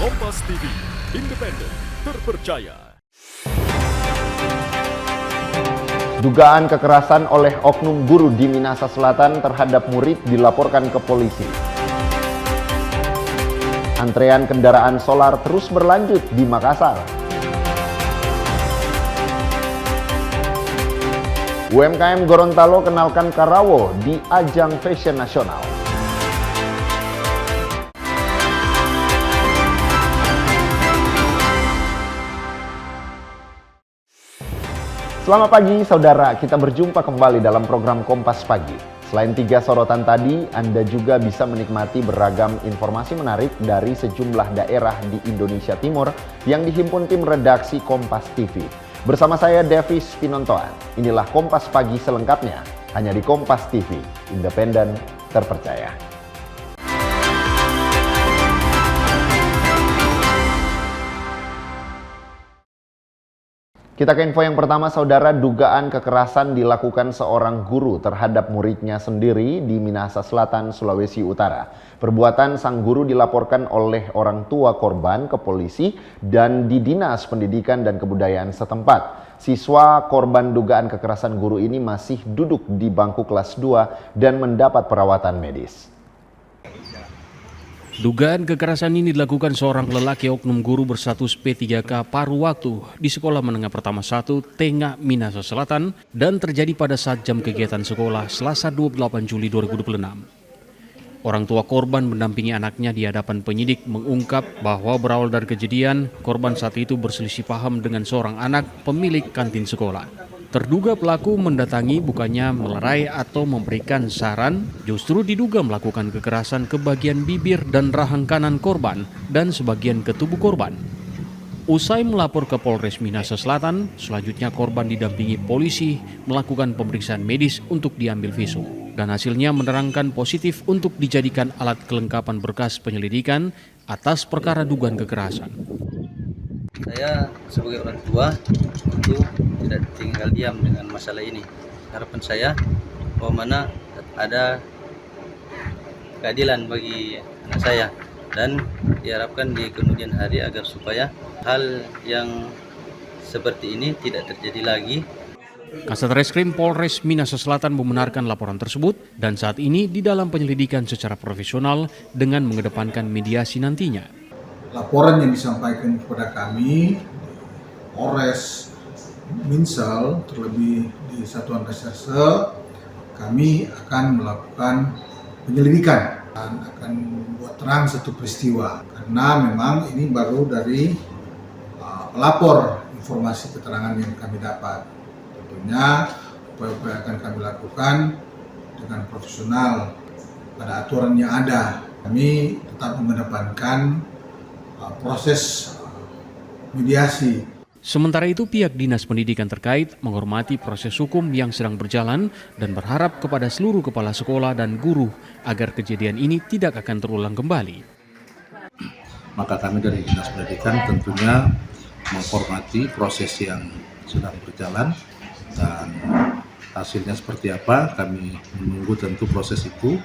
Kompas TV, independen, terpercaya. Dugaan kekerasan oleh oknum guru di Minahasa Selatan terhadap murid dilaporkan ke polisi. Antrean kendaraan solar terus berlanjut di Makassar. UMKM Gorontalo kenalkan Karawo di ajang fashion nasional. Selamat pagi saudara, kita berjumpa kembali dalam program Kompas Pagi. Selain 3 sorotan tadi, Anda juga bisa menikmati beragam informasi menarik dari sejumlah daerah di Indonesia Timur yang dihimpun tim redaksi Kompas TV. Bersama saya Davis Pinontoan, inilah Kompas Pagi selengkapnya, hanya di Kompas TV, independen, terpercaya. Kita ke info yang pertama, saudara. Dugaan kekerasan dilakukan seorang guru terhadap muridnya sendiri di Minahasa Selatan, Sulawesi Utara. Perbuatan sang guru dilaporkan oleh orang tua korban ke polisi dan di Dinas Pendidikan dan Kebudayaan setempat. Siswa korban dugaan kekerasan guru ini masih duduk di bangku kelas 2 dan mendapat perawatan medis. Dugaan kekerasan ini dilakukan seorang lelaki oknum guru berstatus P3K paruh waktu di Sekolah Menengah Pertama 1 Tengah, Minahasa Selatan dan terjadi pada saat jam kegiatan sekolah Selasa 28 Juli 2026. Orang tua korban mendampingi anaknya di hadapan penyidik mengungkap bahwa berawal dari kejadian, korban saat itu berselisih paham dengan seorang anak pemilik kantin sekolah. Terduga pelaku mendatangi bukannya melerai atau memberikan saran, justru diduga melakukan kekerasan ke bagian bibir dan rahang kanan korban dan sebagian ke tubuh korban. Usai melapor ke Polres Minahasa Selatan, selanjutnya korban didampingi polisi melakukan pemeriksaan medis untuk diambil visum. Dan hasilnya menerangkan positif untuk dijadikan alat kelengkapan berkas penyelidikan atas perkara dugaan kekerasan. Saya sebagai orang tua tentu tidak tinggal diam dengan masalah ini. Harapan saya bahwa mana ada keadilan bagi anak saya dan diharapkan di kemudian hari agar supaya hal yang seperti ini tidak terjadi lagi. Kasat Reskrim Polres Minahasa Selatan membenarkan laporan tersebut dan saat ini di dalam penyelidikan secara profesional dengan mengedepankan mediasi nantinya. Laporan yang disampaikan kepada kami, Polres Minsel, terlebih di Satuan Reserse, kami akan melakukan penyelidikan dan akan membuat terang satu peristiwa. Karena memang ini baru dari pelapor informasi keterangan yang kami dapat. Tentunya upaya-upaya akan kami lakukan dengan profesional pada aturan yang ada. Kami tetap mengedepankan proses mediasi. Sementara itu pihak Dinas Pendidikan terkait menghormati proses hukum yang sedang berjalan dan berharap kepada seluruh kepala sekolah dan guru agar kejadian ini tidak akan terulang kembali. Maka kami dari Dinas Pendidikan tentunya menghormati proses yang sedang berjalan dan hasilnya seperti apa kami menunggu tentu proses itu.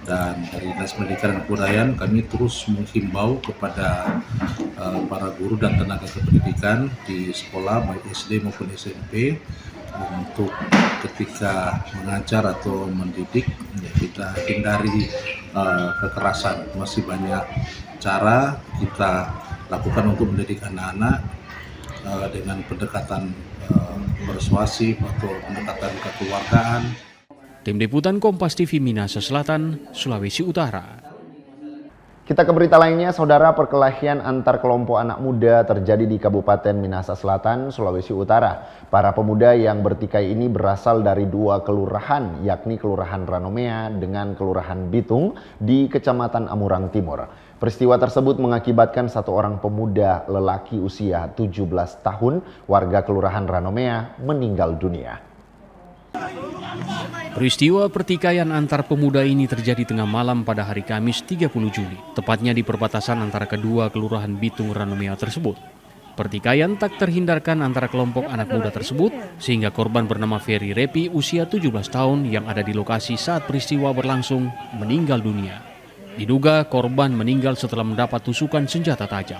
Dan dari Dinas Pendidikan dan Kebudayaan kami terus menghimbau kepada para guru dan tenaga kependidikan di sekolah baik SD maupun SMP untuk ketika mengajar atau mendidik ya kita hindari kekerasan. Masih banyak cara kita lakukan untuk mendidik anak-anak dengan pendekatan persuasif atau pendekatan kekeluargaan. Tim Liputan Kompas TV Minahasa Selatan, Sulawesi Utara. Kita ke berita lainnya, saudara. Perkelahian antar kelompok anak muda terjadi di Kabupaten Minahasa Selatan, Sulawesi Utara. Para pemuda yang bertikai ini berasal dari 2 kelurahan, yakni Kelurahan Ranomea dengan Kelurahan Bitung di Kecamatan Amurang Timur. Peristiwa tersebut mengakibatkan 1 orang pemuda lelaki usia 17 tahun, warga Kelurahan Ranomea, meninggal dunia. Peristiwa pertikaian antar pemuda ini terjadi tengah malam pada hari Kamis 30 Juli, tepatnya di perbatasan antara kedua kelurahan Bitung Ranomea tersebut. Pertikaian tak terhindarkan antara kelompok anak muda tersebut, sehingga korban bernama Ferry Repi usia 17 tahun yang ada di lokasi saat peristiwa berlangsung meninggal dunia. Diduga korban meninggal setelah mendapat tusukan senjata tajam.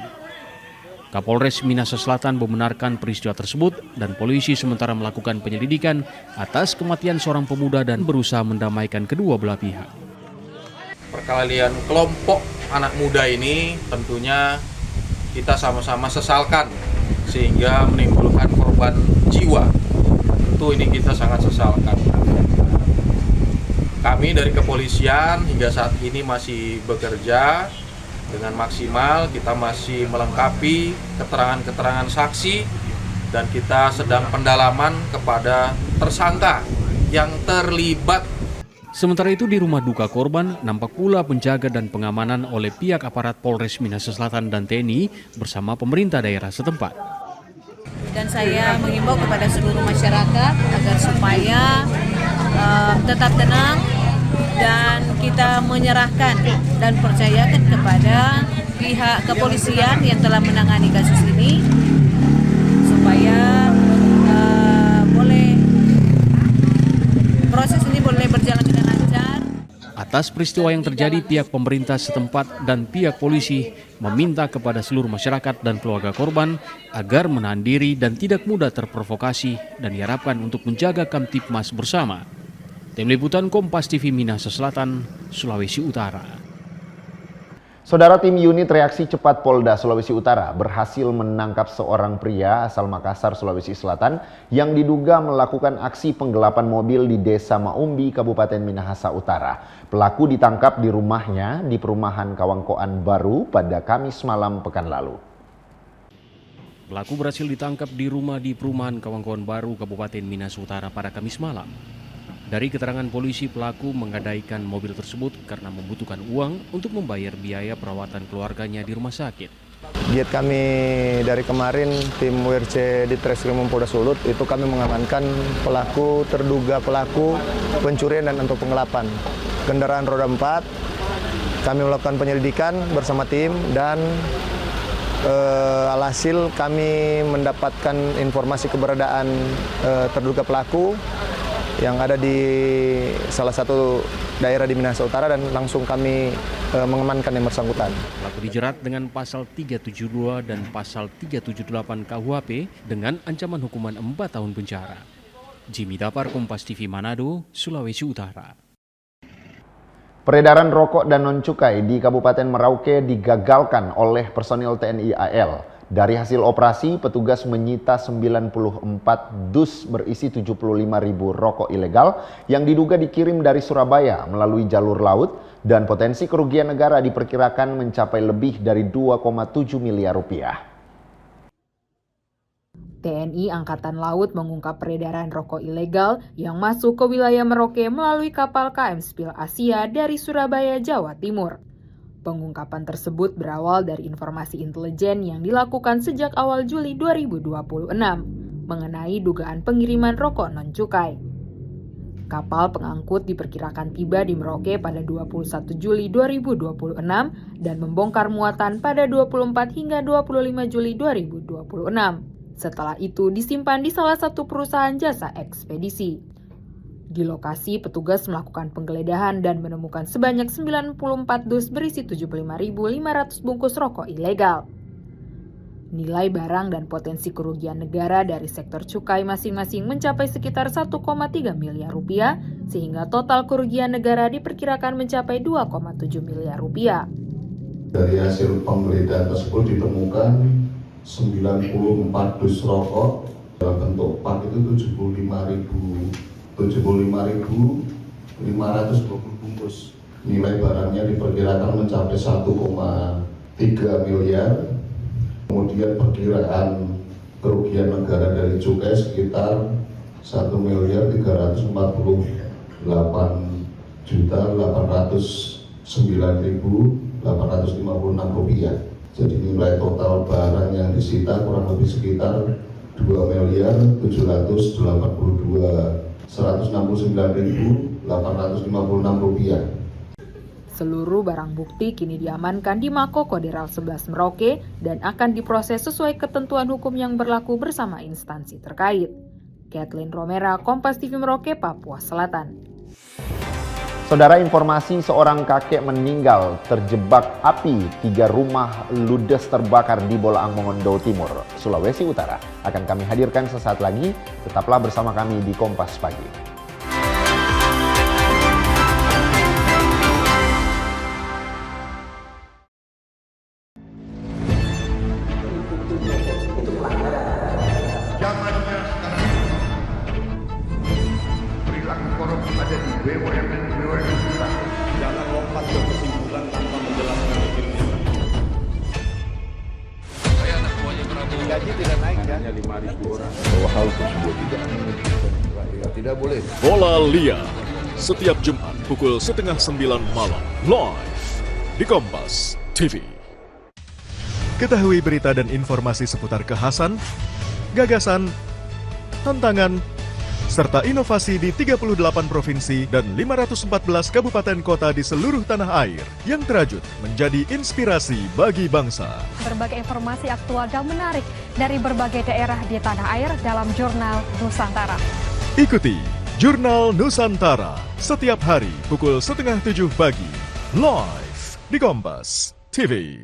Kapolres Minahasa Selatan membenarkan peristiwa tersebut dan polisi sementara melakukan penyelidikan atas kematian seorang pemuda dan berusaha mendamaikan kedua belah pihak. Perkelahian kelompok anak muda ini tentunya kita sama-sama sesalkan sehingga menimbulkan korban jiwa. Tentu ini kita sangat sesalkan. Kami dari kepolisian hingga saat ini masih bekerja dengan maksimal, kita masih melengkapi keterangan-keterangan saksi dan kita sedang pendalaman kepada tersangka yang terlibat. Sementara itu di rumah duka korban nampak pula penjaga dan pengamanan oleh pihak aparat Polres Minahasa Selatan dan TNI bersama pemerintah daerah setempat. Dan saya mengimbau kepada seluruh masyarakat agar supaya tetap tenang dan kita menyerahkan dan percayakan kepada pihak kepolisian yang telah menangani kasus ini supaya proses ini boleh berjalan dengan lancar. Atas peristiwa yang terjadi, pihak pemerintah setempat dan pihak polisi meminta kepada seluruh masyarakat dan keluarga korban agar menahan diri dan tidak mudah terprovokasi dan diharapkan untuk menjaga Kamtipmas bersama. Tim Liputan Kompas TV Minahasa Selatan, Sulawesi Utara. Saudara, tim unit reaksi cepat Polda Sulawesi Utara berhasil menangkap seorang pria asal Makassar, Sulawesi Selatan yang diduga melakukan aksi penggelapan mobil di Desa Maumbi, Kabupaten Minahasa Utara. Pelaku ditangkap di rumahnya di perumahan Kawangkoan Baru pada Kamis malam pekan lalu. Pelaku berhasil ditangkap di rumah di perumahan Kawangkoan Baru, Kabupaten Minahasa Utara pada Kamis malam. Dari keterangan polisi, pelaku menggadaikan mobil tersebut karena membutuhkan uang untuk membayar biaya perawatan keluarganya di rumah sakit. Giat kami dari kemarin, tim WRC di Treskrimum Polda Sulut, itu kami mengamankan terduga pelaku pencurian dan atau penggelapan kendaraan roda 4. Kami melakukan penyelidikan bersama tim dan alhasil kami mendapatkan informasi keberadaan terduga pelaku yang ada di salah satu daerah di Minahasa Utara dan langsung kami mengamankan yang bersangkutan. Pelaku dijerat dengan pasal 372 dan pasal 378 KUHP dengan ancaman hukuman 4 tahun penjara. Jimmy Dapar, Kompas TV Manado, Sulawesi Utara. Peredaran rokok dan non-cukai di Kabupaten Merauke digagalkan oleh personil TNI AL. Dari hasil operasi, petugas menyita 94 dus berisi 75.000 rokok ilegal yang diduga dikirim dari Surabaya melalui jalur laut dan potensi kerugian negara diperkirakan mencapai lebih dari 2,7 miliar rupiah. TNI Angkatan Laut mengungkap peredaran rokok ilegal yang masuk ke wilayah Merauke melalui kapal KM Spil Asia dari Surabaya, Jawa Timur. Pengungkapan tersebut berawal dari informasi intelijen yang dilakukan sejak awal Juli 2026 mengenai dugaan pengiriman rokok non-cukai. Kapal pengangkut diperkirakan tiba di Merauke pada 21 Juli 2026 dan membongkar muatan pada 24 hingga 25 Juli 2026. Setelah itu disimpan di salah satu perusahaan jasa ekspedisi. Di lokasi, petugas melakukan penggeledahan dan menemukan sebanyak 94 dus berisi 75.500 bungkus rokok ilegal. Nilai barang dan potensi kerugian negara dari sektor cukai masing-masing mencapai sekitar 1,3 miliar rupiah, sehingga total kerugian negara diperkirakan mencapai 2,7 miliar rupiah. Dari hasil penggeledahan tersebut ditemukan 94 dus rokok dalam bentuk pak itu 75.520 bungkus. Nilai barangnya diperkirakan mencapai 1,3 miliar. Kemudian perkiraan kerugian negara dari cukai sekitar 1.809.856 rupiah. Jadi nilai total barang yang disita kurang lebih sekitar 2.782.169.856 rupiah. Seluruh barang bukti kini diamankan di Mako Kodirel 11 Merauke dan akan diproses sesuai ketentuan hukum yang berlaku bersama instansi terkait. Kathleen Romera, Kompas TV Merauke, Papua Selatan. Saudara, informasi seorang kakek meninggal terjebak api, 3 rumah ludes terbakar di Bolaang Mongondo Timur, Sulawesi Utara. Akan kami hadirkan sesaat lagi, tetaplah bersama kami di Kompas Pagi. Zamannya sekarang perilaku korupsi ada di BUMN kita. Jangan lompat ke kesimpulan tanpa menjelaskan dirinya. Saya anak buahnya Prabowo. Gaji tidak naik kan? Hanya 5.000 orang. Bahwa hal tersebut tidak boleh. Bola Liar setiap Jumat pukul 8:30 malam live di Kompas TV. Ketahui berita dan informasi seputar kekhasan, gagasan, tantangan, serta inovasi di 38 provinsi dan 514 kabupaten kota di seluruh tanah air yang terajut menjadi inspirasi bagi bangsa. Berbagai informasi aktual dan menarik dari berbagai daerah di tanah air dalam Jurnal Nusantara. Ikuti Jurnal Nusantara setiap hari pukul 6:30 pagi, live di Kompas TV.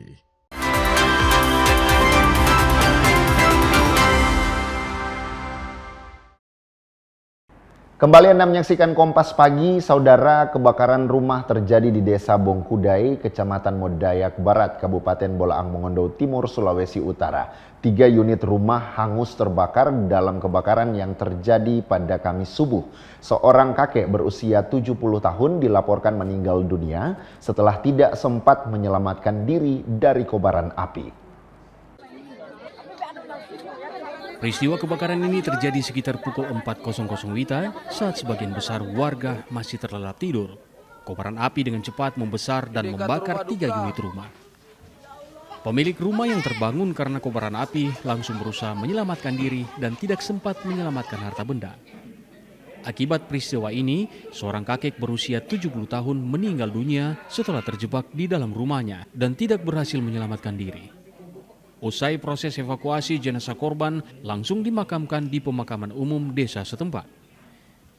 Kembali Anda menyaksikan Kompas Pagi. Saudara, kebakaran rumah terjadi di Desa Bongkudai, Kecamatan Modayak Barat, Kabupaten Bolaang Mongondo Timur, Sulawesi Utara. 3 unit rumah hangus terbakar dalam kebakaran yang terjadi pada Kamis subuh. Seorang kakek berusia 70 tahun dilaporkan meninggal dunia setelah tidak sempat menyelamatkan diri dari kobaran api. Peristiwa kebakaran ini terjadi sekitar pukul 4.00 WITA saat sebagian besar warga masih terlelap tidur. Kobaran api dengan cepat membesar dan membakar 3 unit rumah. Pemilik rumah yang terbangun karena kobaran api langsung berusaha menyelamatkan diri dan tidak sempat menyelamatkan harta benda. Akibat peristiwa ini, seorang kakek berusia 70 tahun meninggal dunia setelah terjebak di dalam rumahnya dan tidak berhasil menyelamatkan diri. Usai proses evakuasi, jenazah korban langsung dimakamkan di pemakaman umum desa setempat.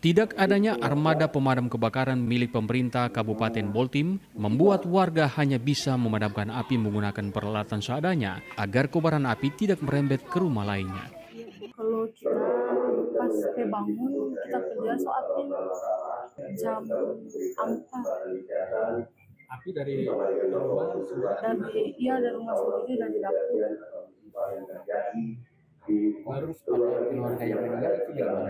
Tidak adanya armada pemadam kebakaran milik pemerintah Kabupaten Boltim membuat warga hanya bisa memadamkan api menggunakan peralatan seadanya agar kobaran api tidak merembet ke rumah lainnya. Kalau kita pas bangun, kita kerja soalnya jam 4. Api dari rumah dari rumah sendiri, dari dapur. Terus ada keluarga yang meninggal itu gimana?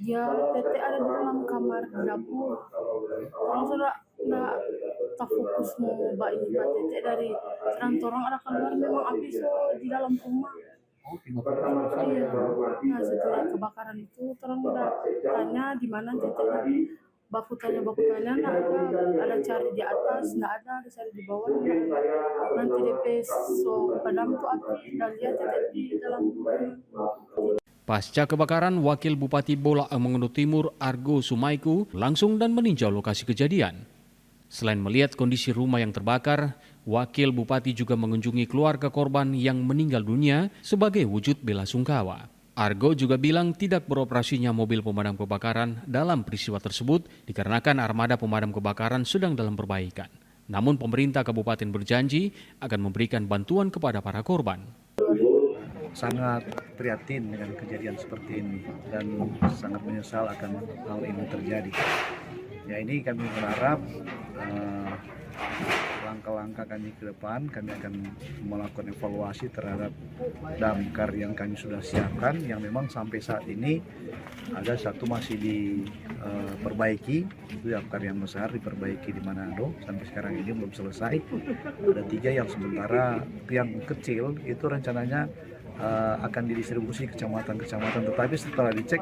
Ya, tete ada di dalam kamar dapur. Orang sudah nggak terfokus mau bayi tete dari orang ada keluar, memang api di dalam rumah. Iya. Nah, setelah kebakaran itu orang udah tanya di mana tete. Baku tanya nggak ada cari di atas, nggak ada cari di bawah, nanti DP padam tuh api dan lihat di dalam. Pasca kebakaran, Wakil Bupati Bolaang Mongondo Timur Argo Sumaiku langsung dan meninjau lokasi kejadian. Selain melihat kondisi rumah yang terbakar, Wakil Bupati juga mengunjungi keluarga korban yang meninggal dunia sebagai wujud bela sungkawa. Argo juga bilang tidak beroperasinya mobil pemadam kebakaran dalam peristiwa tersebut dikarenakan armada pemadam kebakaran sedang dalam perbaikan. Namun pemerintah kabupaten berjanji akan memberikan bantuan kepada para korban. Sangat prihatin dengan kejadian seperti ini dan sangat menyesal akan hal ini terjadi. Ya, ini kami berharap langkah-langkah kami ke depan, kami akan melakukan evaluasi terhadap damkar yang kami sudah siapkan, yang memang sampai saat ini ada satu masih diperbaiki, itu damkar yang besar diperbaiki di Manado, sampai sekarang ini belum selesai. Ada 3 yang sementara, yang kecil itu rencananya akan didistribusi kecamatan-kecamatan, tetapi setelah dicek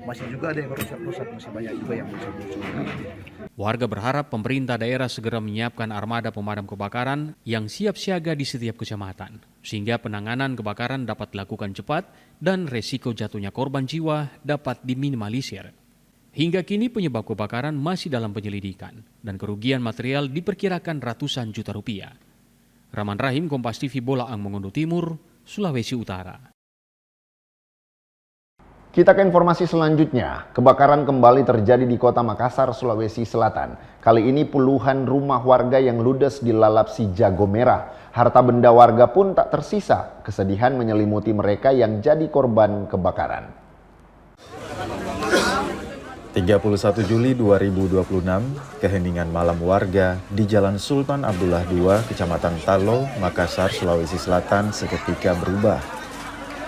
masih juga ada yang rusak-rusak, masih banyak juga yang bocor-bocor. Warga berharap pemerintah daerah segera menyiapkan armada pemadam kebakaran yang siap siaga di setiap kecamatan, sehingga penanganan kebakaran dapat dilakukan cepat dan resiko jatuhnya korban jiwa dapat diminimalisir. Hingga kini penyebab kebakaran masih dalam penyelidikan dan kerugian material diperkirakan ratusan juta rupiah. Rahman Rahim, Kompas TV, Bolaang Mongondo Timur, Sulawesi Utara. Kita ke informasi selanjutnya. Kebakaran kembali terjadi di Kota Makassar, Sulawesi Selatan. Kali ini puluhan rumah warga yang ludes dilalap si jago merah. Harta benda warga pun tak tersisa. Kesedihan menyelimuti mereka yang jadi korban kebakaran. 31 Juli 2026, keheningan malam warga di Jalan Sultan Abdullah II, Kecamatan Talo, Makassar, Sulawesi Selatan seketika berubah.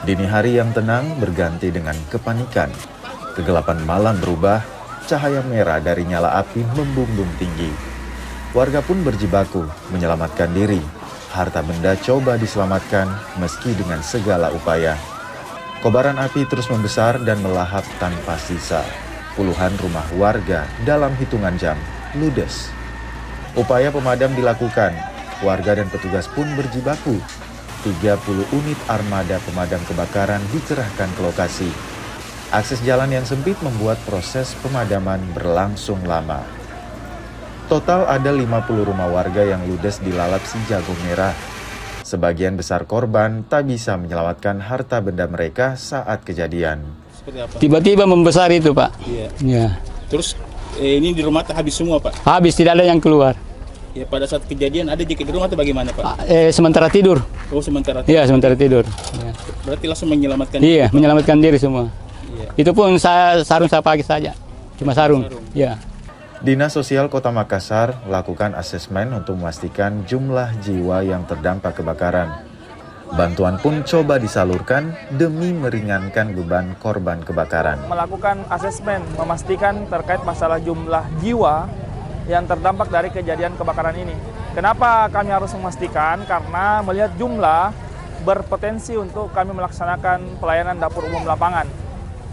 Dini hari yang tenang berganti dengan kepanikan. Kegelapan malam berubah, cahaya merah dari nyala api membumbung tinggi. Warga pun berjibaku menyelamatkan diri. Harta benda coba diselamatkan meski dengan segala upaya. Kobaran api terus membesar dan melahap tanpa sisa. Puluhan rumah warga dalam hitungan jam ludes. Upaya pemadam dilakukan. Warga dan petugas pun berjibaku. 30 unit armada pemadam kebakaran dikerahkan ke lokasi. Akses jalan yang sempit membuat proses pemadaman berlangsung lama. Total ada 50 rumah warga yang ludes dilalap si jago merah. Sebagian besar korban tak bisa menyelamatkan harta benda mereka saat kejadian. Tiba-tiba membesar itu, Pak. Iya. Ya. Terus ini di rumah habis semua, Pak? Habis, tidak ada yang keluar. Ya, pada saat kejadian ada di rumah atau bagaimana, Pak? Sementara tidur. Oh, sementara tidur. Iya, sementara tidur. Ya. Berarti langsung menyelamatkan Iya, diri, menyelamatkan diri semua. Iya. Itu pun sarung saya pakai saja. Cuma sarung. Ya. Dinas Sosial Kota Makassar lakukan asesmen untuk memastikan jumlah jiwa yang terdampak kebakaran. Bantuan pun coba disalurkan demi meringankan beban korban kebakaran. Melakukan asesmen, memastikan terkait masalah jumlah jiwa yang terdampak dari kejadian kebakaran ini. Kenapa kami harus memastikan? Karena melihat jumlah berpotensi untuk kami melaksanakan pelayanan dapur umum lapangan,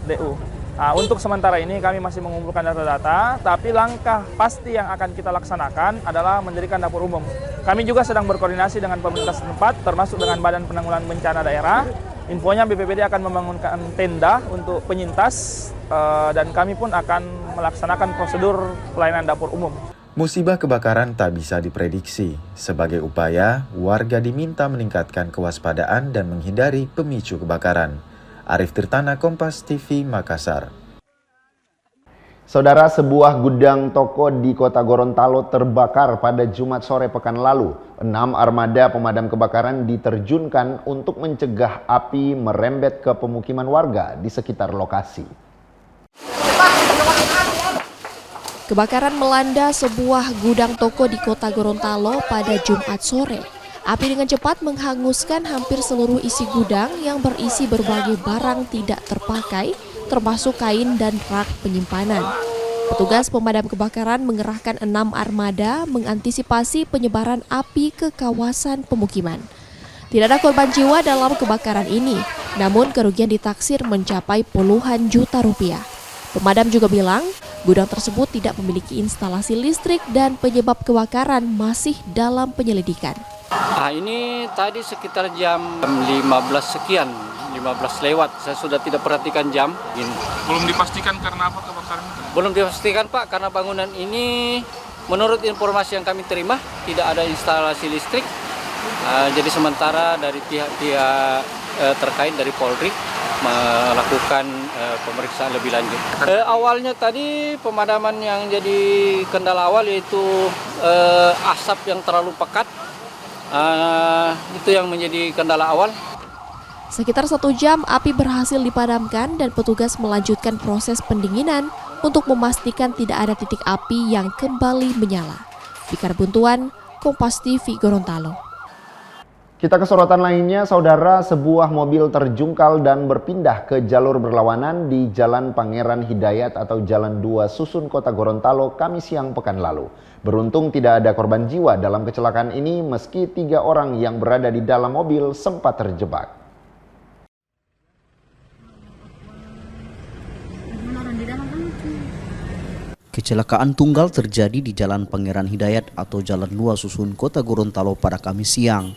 DU. Nah, untuk sementara ini kami masih mengumpulkan data-data, tapi langkah pasti yang akan kita laksanakan adalah mendirikan dapur umum. Kami juga sedang berkoordinasi dengan pemerintah setempat, termasuk dengan Badan Penanggulangan Bencana Daerah. Infonya BPBD akan membangunkan tenda untuk penyintas, dan kami pun akan melaksanakan prosedur pelayanan dapur umum. Musibah kebakaran tak bisa diprediksi. Sebagai upaya, warga diminta meningkatkan kewaspadaan dan menghindari pemicu kebakaran. Arif Tirtana, Kompas TV, Makassar. Saudara, sebuah gudang toko di Kota Gorontalo terbakar pada Jumat sore pekan lalu. 6 armada pemadam kebakaran diterjunkan untuk mencegah api merembet ke pemukiman warga di sekitar lokasi. Kebakaran melanda sebuah gudang toko di Kota Gorontalo pada Jumat sore. Api dengan cepat menghanguskan hampir seluruh isi gudang yang berisi berbagai barang tidak terpakai, termasuk kain dan rak penyimpanan. Petugas pemadam kebakaran mengerahkan 6 armada mengantisipasi penyebaran api ke kawasan pemukiman. Tidak ada korban jiwa dalam kebakaran ini, namun kerugian ditaksir mencapai puluhan juta rupiah. Pemadam juga bilang, gudang tersebut tidak memiliki instalasi listrik dan penyebab kebakaran masih dalam penyelidikan. Ini tadi sekitar jam 15 sekian, 15 lewat. Saya sudah tidak perhatikan jam. Belum dipastikan karena apa kebakaran? Belum dipastikan, Pak, karena bangunan ini menurut informasi yang kami terima tidak ada instalasi listrik. Jadi sementara dari pihak-pihak terkait dari Polri melakukan pemeriksaan lebih lanjut. Awalnya tadi pemadaman yang jadi kendala awal yaitu asap yang terlalu pekat. Itu yang menjadi kendala awal. Sekitar 1 jam api berhasil dipadamkan dan petugas melanjutkan proses pendinginan untuk memastikan tidak ada titik api yang kembali menyala. Fikar Buntuan, Kompas TV, Gorontalo. Kita ke sorotan lainnya, saudara, sebuah mobil terjungkal dan berpindah ke jalur berlawanan di Jalan Pangeran Hidayat atau Jalan 2 Susun Kota Gorontalo Kamis siang pekan lalu. Beruntung tidak ada korban jiwa dalam kecelakaan ini meski 3 orang yang berada di dalam mobil sempat terjebak. Kecelakaan tunggal terjadi di Jalan Pangeran Hidayat atau Jalan 2 Susun Kota Gorontalo pada Kamis siang.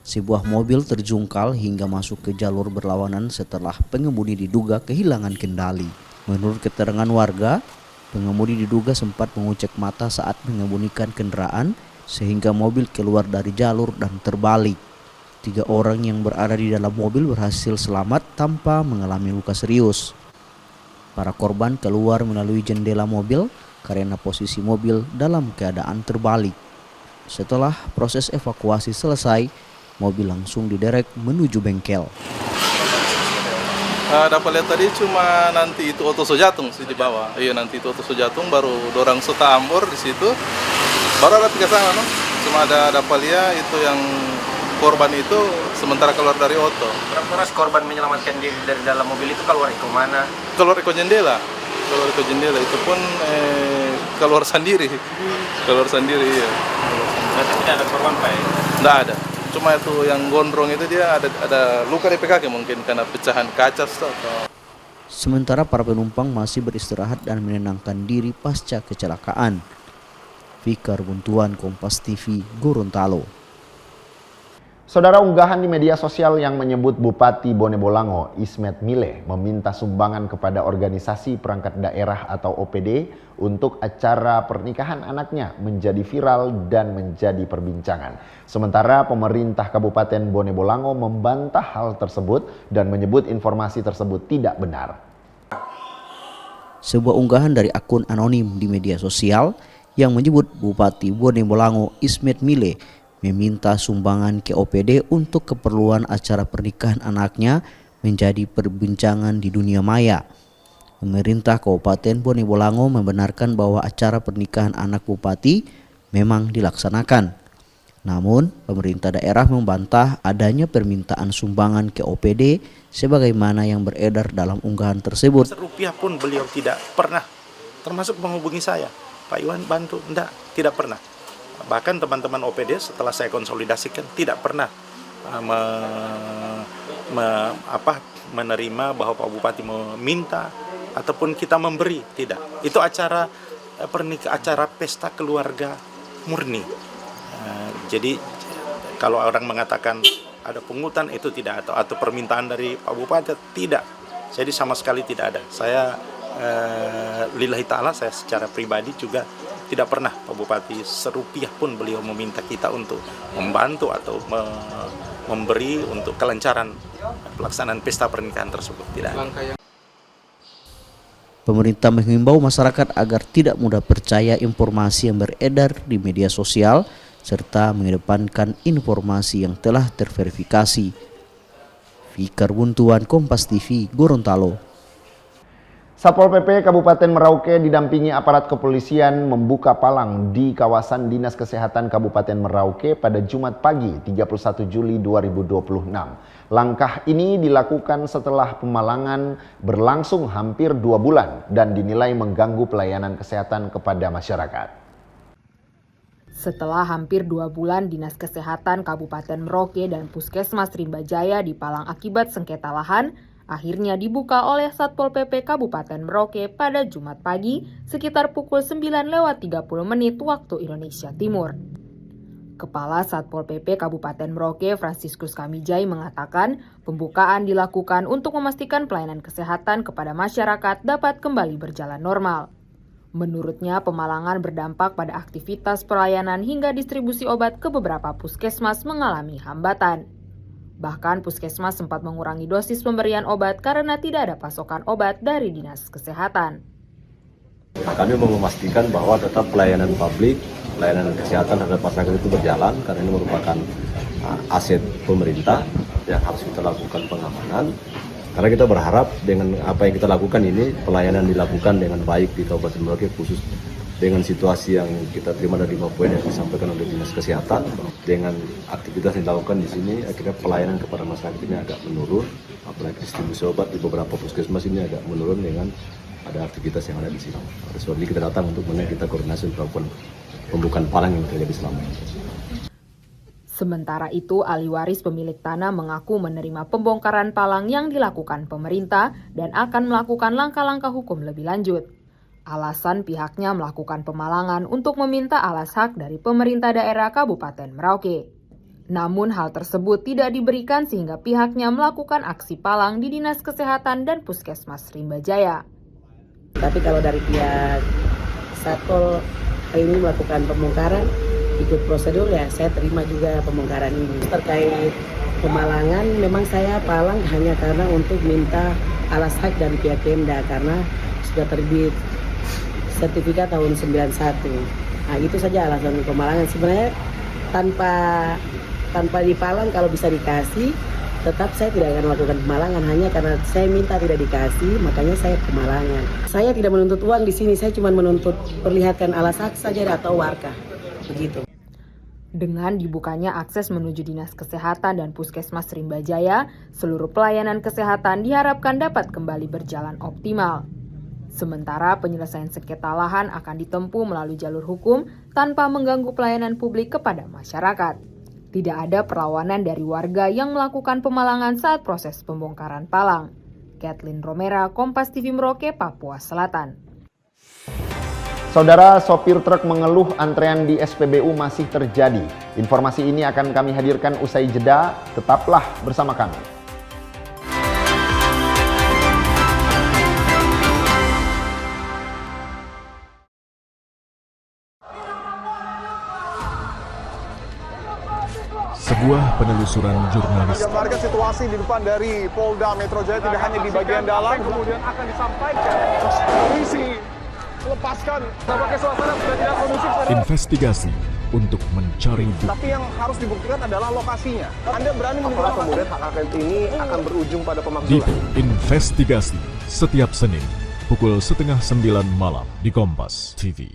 Sebuah mobil terjungkal hingga masuk ke jalur berlawanan setelah pengemudi diduga kehilangan kendali. Menurut keterangan warga, pengemudi diduga sempat mengucek mata saat mengemudikan kendaraan sehingga mobil keluar dari jalur dan terbalik. 3 orang yang berada di dalam mobil berhasil selamat tanpa mengalami luka serius. Para korban keluar melalui jendela mobil karena posisi mobil dalam keadaan terbalik. Setelah proses evakuasi selesai, mobil langsung diderek menuju bengkel. Dapat lihat tadi cuma nanti itu Oto Sojatung sih di bawah. Iya, nanti itu Oto Sojatung, baru dorang Sota Ambor di situ. Baru ada 3 sana, no? Cuma dapat lihat itu yang korban itu sementara keluar dari Oto. Berapa korban menyelamatkan diri dari dalam mobil itu keluar ke mana? Keluar ke jendela. Keluar ke jendela itu pun keluar sendiri. Keluar sendiri, iya. Berarti tidak ada korban, Pak? Tidak ada. Cuma itu yang gondrong itu dia ada luka di kaki mungkin karena pecahan kaca. Sementara para penumpang masih beristirahat dan menenangkan diri pasca kecelakaan. Fikar Buntuan, Kompas TV, Gorontalo. Saudara, unggahan di media sosial yang menyebut Bupati Bone Bolango, Ismet Mile, meminta sumbangan kepada organisasi perangkat daerah atau OPD untuk acara pernikahan anaknya menjadi viral dan menjadi perbincangan. Sementara pemerintah Kabupaten Bone Bolango membantah hal tersebut dan menyebut informasi tersebut tidak benar. Sebuah unggahan dari akun anonim di media sosial yang menyebut Bupati Bone Bolango, Ismet Mile, meminta sumbangan ke OPD untuk keperluan acara pernikahan anaknya menjadi perbincangan di dunia maya. Pemerintah Kabupaten Bone Bolango membenarkan bahwa acara pernikahan anak bupati memang dilaksanakan. Namun, pemerintah daerah membantah adanya permintaan sumbangan ke OPD sebagaimana yang beredar dalam unggahan tersebut. Rupiah pun beliau tidak pernah, termasuk menghubungi saya. Pak Iwan bantu, tidak pernah. Bahkan teman-teman OPD setelah saya konsolidasikan tidak pernah menerima bahwa Pak Bupati meminta ataupun kita memberi, tidak. Itu acara acara pesta keluarga murni. Jadi kalau orang mengatakan ada pungutan itu tidak, atau permintaan dari Pak Bupati tidak. Jadi sama sekali tidak ada. Saya lillahi ta'ala, saya secara pribadi juga tidak pernah Pak Bupati serupiah pun beliau meminta kita untuk membantu atau memberi untuk kelancaran pelaksanaan pesta pernikahan tersebut. Tidak. Pemerintah menghimbau masyarakat agar tidak mudah percaya informasi yang beredar di media sosial serta mengedepankan informasi yang telah terverifikasi. Fikar Buntuan, Kompas TV, Gorontalo. Satpol PP Kabupaten Merauke didampingi aparat kepolisian membuka palang di kawasan Dinas Kesehatan Kabupaten Merauke pada Jumat pagi 31 Juli 2026. Langkah ini dilakukan setelah pemalangan berlangsung hampir 2 bulan dan dinilai mengganggu pelayanan kesehatan kepada masyarakat. Setelah hampir 2 bulan, Dinas Kesehatan Kabupaten Merauke dan Puskesmas Rimba Jaya dipalang akibat sengketa lahan, akhirnya dibuka oleh Satpol PP Kabupaten Merauke pada Jumat pagi sekitar pukul 9:30 waktu Indonesia Timur. Kepala Satpol PP Kabupaten Merauke, Franciscus Kamijai, mengatakan pembukaan dilakukan untuk memastikan pelayanan kesehatan kepada masyarakat dapat kembali berjalan normal. Menurutnya, pemalangan berdampak pada aktivitas pelayanan hingga distribusi obat ke beberapa puskesmas mengalami hambatan. Bahkan puskesmas sempat mengurangi dosis pemberian obat karena tidak ada pasokan obat dari Dinas Kesehatan. Kami mau memastikan bahwa tetap pelayanan publik, pelayanan kesehatan terhadap masyarakat itu berjalan karena ini merupakan aset pemerintah yang harus kita lakukan pengamanan. Karena kita berharap dengan apa yang kita lakukan ini, pelayanan dilakukan dengan baik di Kabupaten Merauke, khusus dengan situasi yang kita terima dari 5 poin yang disampaikan oleh Dinas Kesehatan. Dengan aktivitas yang dilakukan di sini, akhirnya pelayanan kepada masyarakat ini agak menurun, apalagi distribusi obat di beberapa puskesmas ini agak menurun dengan ada aktivitas yang ada di sini. Oleh sebab ini kita datang untuk kita koordinasi untuk melakukan pembukaan palang yang terjadi selama ini. Sementara itu, ahli waris pemilik tanah mengaku menerima pembongkaran palang yang dilakukan pemerintah dan akan melakukan langkah-langkah hukum lebih lanjut. Alasan pihaknya melakukan pemalangan untuk meminta alas hak dari pemerintah daerah Kabupaten Merauke. Namun hal tersebut tidak diberikan sehingga pihaknya melakukan aksi palang di Dinas Kesehatan dan Puskesmas Rimba Jaya. Tapi kalau dari pihak Satpol ini melakukan pembongkaran, ikut prosedur ya saya terima juga pembongkaran ini. Terkait Pemalangan memang saya palang hanya karena untuk minta alas hak dari pihak Pemda karena sudah terbit sertifikat tahun 91. Nah, itu saja alasan pemalangan. Sebenarnya tanpa dipalang kalau bisa dikasih, tetap saya tidak akan melakukan pemalangan hanya karena saya minta tidak dikasih, makanya saya pemalangan. Saya tidak menuntut uang di sini, saya cuma menuntut perlihatkan alas hak saja atau warkah. Begitu. Dengan dibukanya akses menuju Dinas Kesehatan dan Puskesmas Rimba Jaya, seluruh pelayanan kesehatan diharapkan dapat kembali berjalan optimal. Sementara penyelesaian sengketa lahan akan ditempuh melalui jalur hukum tanpa mengganggu pelayanan publik kepada masyarakat. Tidak ada perlawanan dari warga yang melakukan pemalangan saat proses pembongkaran palang. Kathleen Romera, Kompas TV Merauke, Papua Selatan. Saudara, sopir truk mengeluh antrean di SPBU masih terjadi. Informasi ini akan kami hadirkan usai jeda. Tetaplah bersama kami. Sebuah penelusuran jurnalis Gambarkan situasi di depan dari Polda Metro Jaya tidak hanya di bagian dalam, kemudian akan disampaikan polisi lepaskan. Tampaknya suasana sudah tidak kondusif. investigasi untuk mencari bukti. Tapi yang harus dibuktikan adalah lokasinya. Anda berani menilai kemudian hak angket ini akan berujung pada pemakzulan. Dipo Investigasi setiap Senin pukul 8:30 malam di Kompas TV.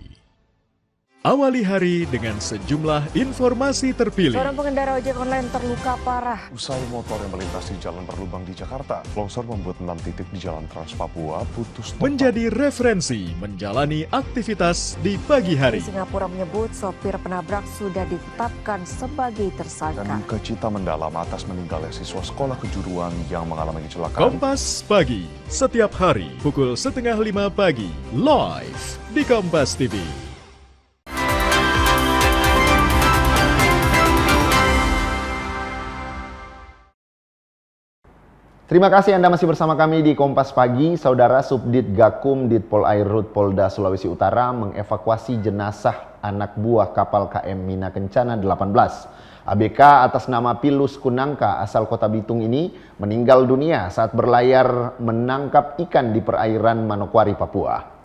Awali hari dengan sejumlah informasi terpilih. Seorang pengendara ojek online terluka parah. Usai motor yang melintasi jalan berlubang di Jakarta, longsor membuat 6 titik di Jalan Trans Papua putus total. Menjadi referensi menjalani aktivitas di pagi hari. Di Singapura menyebut sopir penabrak sudah ditetapkan sebagai tersangka. Dan duka cita mendalam atas meninggalnya siswa sekolah kejuruan yang mengalami kecelakaan. Kompas Pagi, setiap hari pukul 4:30 pagi, live di Kompas TV. Terima kasih Anda masih bersama kami di Kompas Pagi. Saudara, Subdit Gakum Ditpol Air Rut Polda Sulawesi Utara mengevakuasi jenazah anak buah kapal KM Mina Kencana 18. ABK atas nama Pilus Kunangka asal Kota Bitung ini meninggal dunia saat berlayar menangkap ikan di perairan Manokwari, Papua.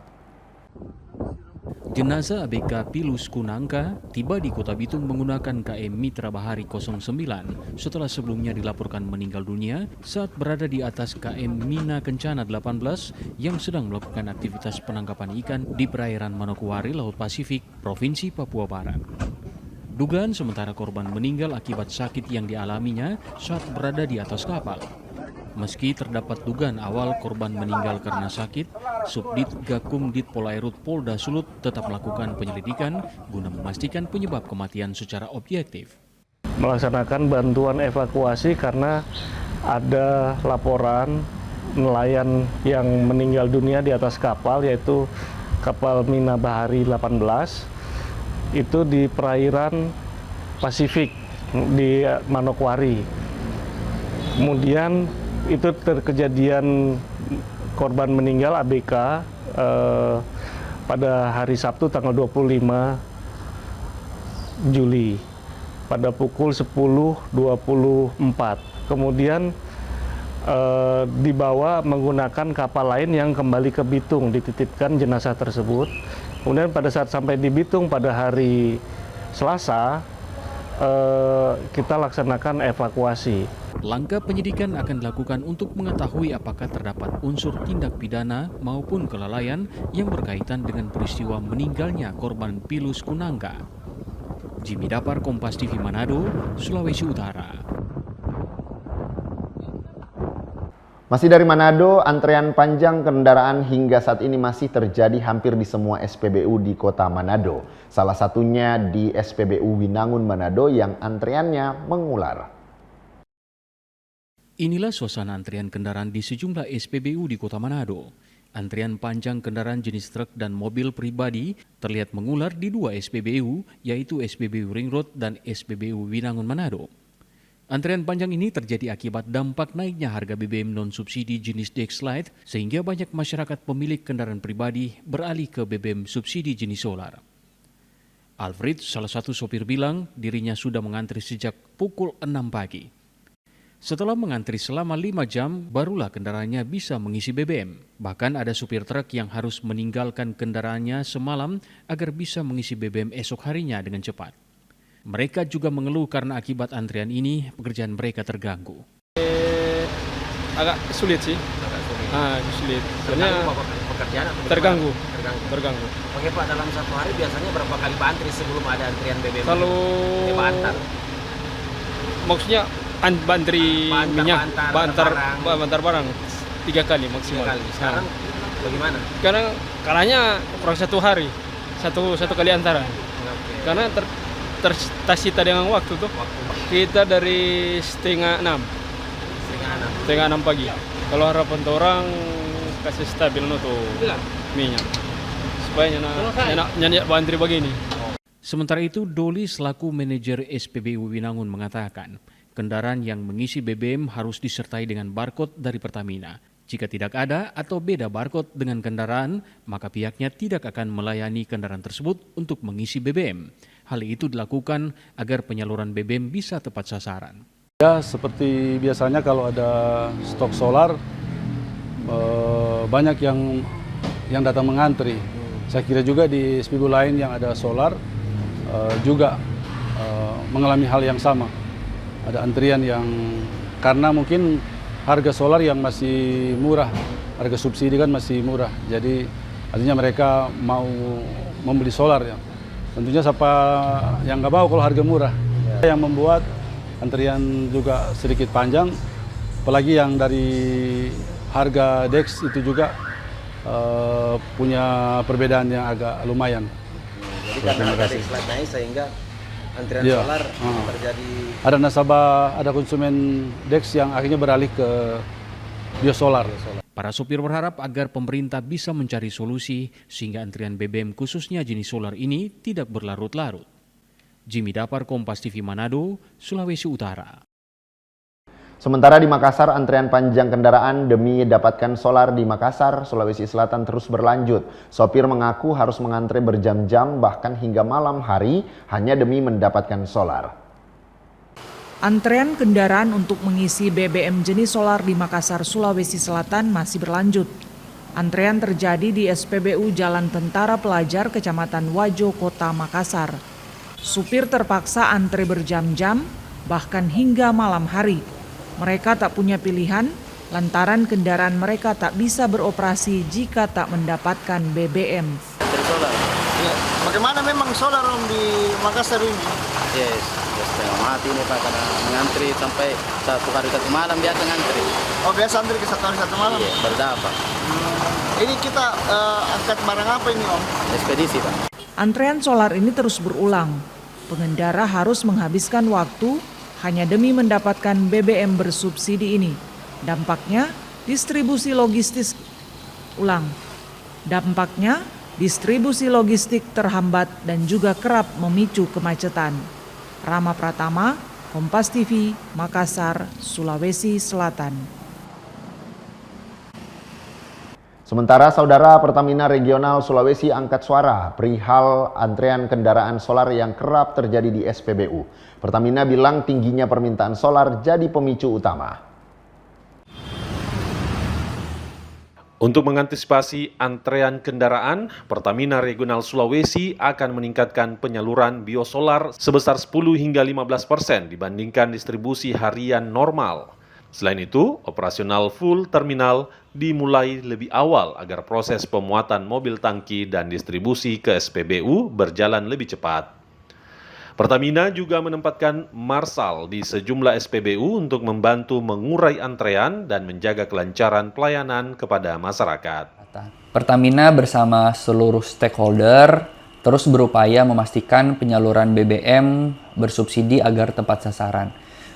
Jenazah ABK Pilus Kunangka tiba di Kota Bitung menggunakan KM Mitra Bahari 09 setelah sebelumnya dilaporkan meninggal dunia saat berada di atas KM Mina Kencana 18 yang sedang melakukan aktivitas penangkapan ikan di perairan Manokwari, Laut Pasifik, Provinsi Papua Barat. Dugaan sementara korban meninggal akibat sakit yang dialaminya saat berada di atas kapal. Meski terdapat dugaan awal korban meninggal karena sakit, Subdit Gakum Ditpol Air Rut Polda Sulut tetap melakukan penyelidikan guna memastikan penyebab kematian secara objektif. Melaksanakan bantuan evakuasi karena ada laporan nelayan yang meninggal dunia di atas kapal, yaitu kapal Mina Bahari 18, itu di perairan Pasifik di Manokwari. Kemudian itu terkejadian korban meninggal ABK pada hari Sabtu tanggal 25 Juli pada pukul 10.24. Kemudian dibawa menggunakan kapal lain yang kembali ke Bitung, dititipkan jenazah tersebut. Kemudian pada saat sampai di Bitung pada hari Selasa, kita laksanakan evakuasi. Langkah penyidikan akan dilakukan untuk mengetahui apakah terdapat unsur tindak pidana maupun kelalaian yang berkaitan dengan peristiwa meninggalnya korban Pilus Kunangka. Jimmy Dapar, Kompas TV Manado, Sulawesi Utara. Masih dari Manado, antrean panjang kendaraan hingga saat ini masih terjadi hampir di semua SPBU di kota Manado. Salah satunya di SPBU Winangun Manado yang antreannya mengular. Inilah suasana antrian kendaraan di sejumlah SPBU di kota Manado. Antrian panjang kendaraan jenis truk dan mobil pribadi terlihat mengular di dua SPBU, yaitu SPBU Ring Road dan SPBU Winangun Manado. Antrian panjang ini terjadi akibat dampak naiknya harga BBM non-subsidi jenis Dexlite, sehingga banyak masyarakat pemilik kendaraan pribadi beralih ke BBM subsidi jenis solar. Alfred, salah satu sopir, bilang dirinya sudah mengantri sejak pukul 6 pagi. Setelah mengantri selama 5 jam, barulah kendaraannya bisa mengisi BBM. Bahkan ada supir truk yang harus meninggalkan kendaraannya semalam agar bisa mengisi BBM esok harinya dengan cepat. Mereka juga mengeluh karena akibat antrian ini, pekerjaan mereka terganggu. Agak sulit sih. Sulit. Soalnya pekerjaan atau terganggu. Terganggu. Oke Pak, dalam satu hari biasanya berapa kali Pak antri sebelum ada antrian BBM? Kalau antar. Maksudnya antri minyak, bantar barang 3 kali maksimal. 3 kali. Sekarang bagaimana? Sekarang kalanya kurang 1 hari, satu kali antara. Karena tersita dengan waktu tuh. Kita dari setengah 6 pagi. Kalau harapan orang kasih stabil tuh minyak supaya nyanyi antri begini. Sementara itu, Doli selaku manajer SPBU Winangun mengatakan, kendaraan yang mengisi BBM harus disertai dengan barcode dari Pertamina. Jika tidak ada atau beda barcode dengan kendaraan, maka pihaknya tidak akan melayani kendaraan tersebut untuk mengisi BBM. Hal itu dilakukan agar penyaluran BBM bisa tepat sasaran. Ya, seperti biasanya kalau ada stok solar, banyak yang datang mengantri. Saya kira juga di SPBU lain yang ada solar juga mengalami hal yang sama. Ada antrian yang karena mungkin harga solar yang masih murah, harga subsidi kan masih murah. Jadi artinya mereka mau membeli solar ya. Tentunya siapa yang nggak mau kalau harga murah. Yang membuat antrian juga sedikit panjang, apalagi yang dari harga DEX itu juga punya perbedaan yang agak lumayan. Jadi karena harga DEX naik sehingga antrian solar terjadi. Ada nasabah, ada konsumen DEX yang akhirnya beralih ke biosolar. Para supir berharap agar pemerintah bisa mencari solusi sehingga antrian BBM khususnya jenis solar ini tidak berlarut-larut. Jimmy Dapar, Kompas TV Manado, Sulawesi Utara. Sementara di Makassar, antrian panjang kendaraan demi dapatkan solar di Makassar, Sulawesi Selatan terus berlanjut. Sopir mengaku harus mengantre berjam-jam bahkan hingga malam hari hanya demi mendapatkan solar. Antrean kendaraan untuk mengisi BBM jenis solar di Makassar, Sulawesi Selatan masih berlanjut. Antrean terjadi di SPBU Jalan Tentara Pelajar, Kecamatan Wajo, Kota Makassar. Supir terpaksa antre berjam-jam, bahkan hingga malam hari. Mereka tak punya pilihan, lantaran kendaraan mereka tak bisa beroperasi jika tak mendapatkan BBM. Ya, bagaimana memang solar di Makassar ini? Yes, setengah mati nih Pak, karena mengantri sampai 1 hari 1 malam biasa ngantri. Oh biasa antri ke 1 hari 1 malam? Iya, berdapat. Ini kita angkat barang apa ini Om? Ekspedisi Pak. Antrean solar ini terus berulang. Pengendara harus menghabiskan waktu hanya demi mendapatkan BBM bersubsidi ini. Dampaknya, distribusi logistik terhambat dan juga kerap memicu kemacetan. Rama Pratama, Kompas TV, Makassar, Sulawesi Selatan. Sementara Saudara Pertamina Regional Sulawesi angkat suara perihal antrean kendaraan solar yang kerap terjadi di SPBU. Pertamina bilang tingginya permintaan solar jadi pemicu utama. Untuk mengantisipasi antrean kendaraan, Pertamina Regional Sulawesi akan meningkatkan penyaluran biosolar sebesar 10 hingga 15% dibandingkan distribusi harian normal. Selain itu, operasional full terminal dimulai lebih awal agar proses pemuatan mobil tangki dan distribusi ke SPBU berjalan lebih cepat. Pertamina juga menempatkan marshal di sejumlah SPBU untuk membantu mengurai antrean dan menjaga kelancaran pelayanan kepada masyarakat. Pertamina bersama seluruh stakeholder terus berupaya memastikan penyaluran BBM bersubsidi agar tepat sasaran,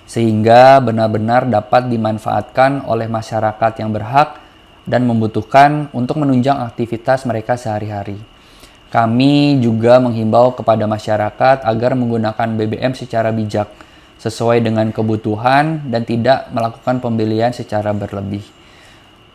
sehingga benar-benar dapat dimanfaatkan oleh masyarakat yang berhak dan membutuhkan untuk menunjang aktivitas mereka sehari-hari. Kami juga menghimbau kepada masyarakat agar menggunakan BBM secara bijak, sesuai dengan kebutuhan dan tidak melakukan pembelian secara berlebih,